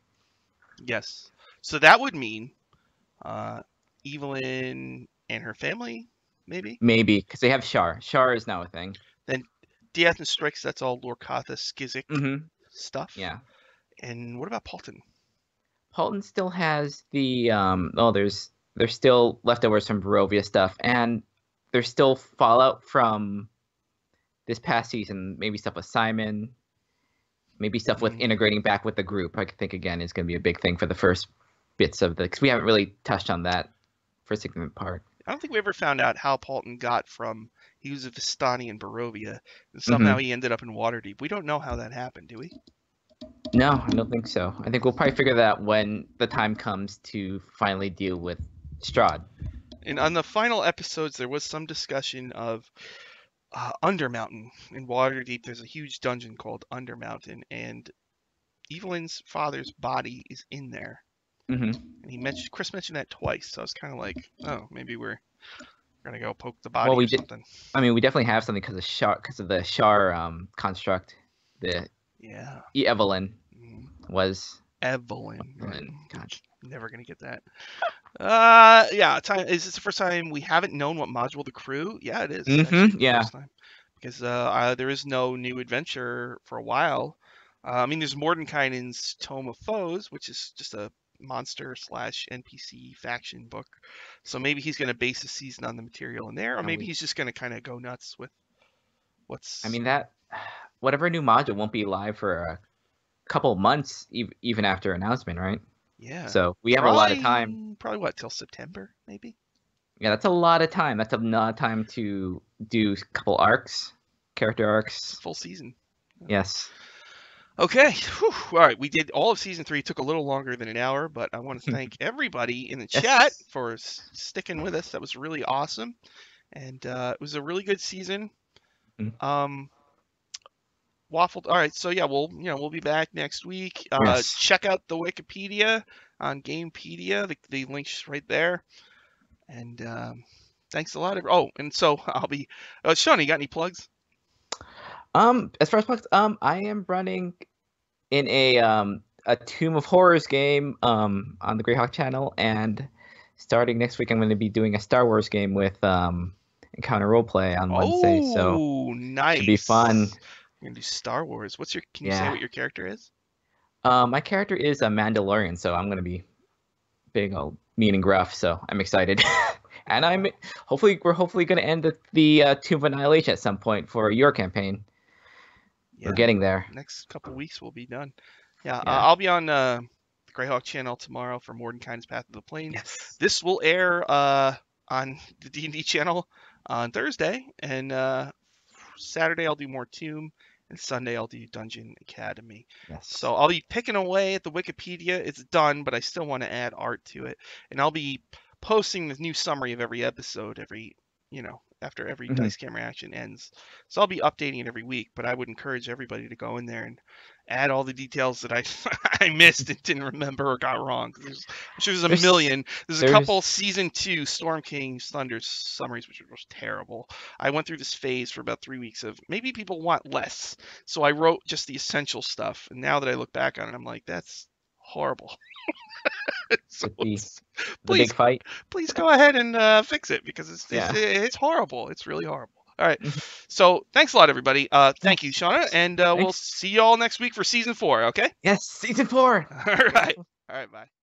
Yes. So that would mean Evelyn and her family, maybe? Maybe because they have Shar. Shar is now a thing. Then Diath and Strix, that's all Lorcatha Skizik Mm-hmm. stuff. Yeah. And what about Paulton? Paulton still has the there's there's still leftovers from Barovia stuff, and there's still fallout from this past season. Maybe stuff with Simon, maybe stuff with integrating back with the group. I think again is going to be a big thing for the first bits of the, because we haven't really touched on that for a significant part. I don't think we ever found out how Paulton got from he was a Vistani in Barovia, and somehow he ended up in Waterdeep. We don't know how that happened, do we? No, I don't think so. I think we'll probably figure that out when the time comes to finally deal with Strahd. And on the final episodes, there was some discussion of Undermountain. In Waterdeep, there's a huge dungeon called Undermountain, and Evelyn's father's body is in there. And Chris mentioned that twice, so I was kind of like, oh, maybe we're gonna go poke the body or something. I mean, we definitely have something because of the Shar construct. Evelyn was Evelyn. God. Never gonna get that. Yeah. Is this the first time we haven't known what module the crew? Yeah, it is. Yeah. First time. Because there is no new adventure for a while. I mean, there's Mordenkainen's Tome of Foes, which is just a monster / NPC faction book. So maybe he's going to base the season on the material in there, or maybe he's just going to kind of go nuts with what's. I mean, that whatever new module won't be live for a couple months, even after announcement, right? Yeah. So we have a lot of time. Probably what, till September, maybe? Yeah, that's a lot of time. That's a lot of time to do a couple arcs, character arcs. Full season. Yes. Okay. Whew. All right. We did all of season 3. It took a little longer than an hour, but I want to thank everybody in the chat for sticking with us. That was really awesome. And it was a really good season. Waffle. All right. So yeah, we'll be back next week. Check out the Wikipedia on Gamepedia. The link's right there. And thanks a lot. Oh, and so I'll be. Shauna, you got any plugs? As far as plugs, I am running in a Tomb of Horrors game on the Greyhawk channel, and starting next week I'm going to be doing a Star Wars game with Encounter Roleplay on Wednesday. So nice. It'll be fun. You're gonna do Star Wars. Can you say what your character is? My character is a Mandalorian, so I'm gonna be big, old, mean, and gruff. So I'm excited, and we're hopefully gonna end the Tomb of Annihilation at some point for your campaign. Yeah, we're getting there. Next couple weeks we'll be done. Yeah. I'll be on the Greyhawk channel tomorrow for Mordenkainen's Path of the Plains. Yes. This will air on the D&D channel on Thursday, and Saturday I'll do more Tomb, and Sunday I'll do Dungeon Academy. Yes. So I'll be picking away at the Wikipedia. It's done, but I still want to add art to it, and I'll be posting the new summary of every episode after every Dice Camera action ends. So I'll be updating it every week, but I would encourage everybody to go in there and add all the details that I missed and didn't remember or got wrong. I'm sure there's a million. There's a couple season 2 Storm King Thunder summaries, which was terrible. I went through this phase for about 3 weeks of maybe people want less. So I wrote just the essential stuff. And now that I look back on it, I'm like, that's horrible. So the big fight. Please go ahead and fix it, because it's horrible. It's really horrible. All right. So thanks a lot, everybody. Thank you, Shauna, and we'll see you all next week for season 4. Okay? Yes, season 4. All right. Bye.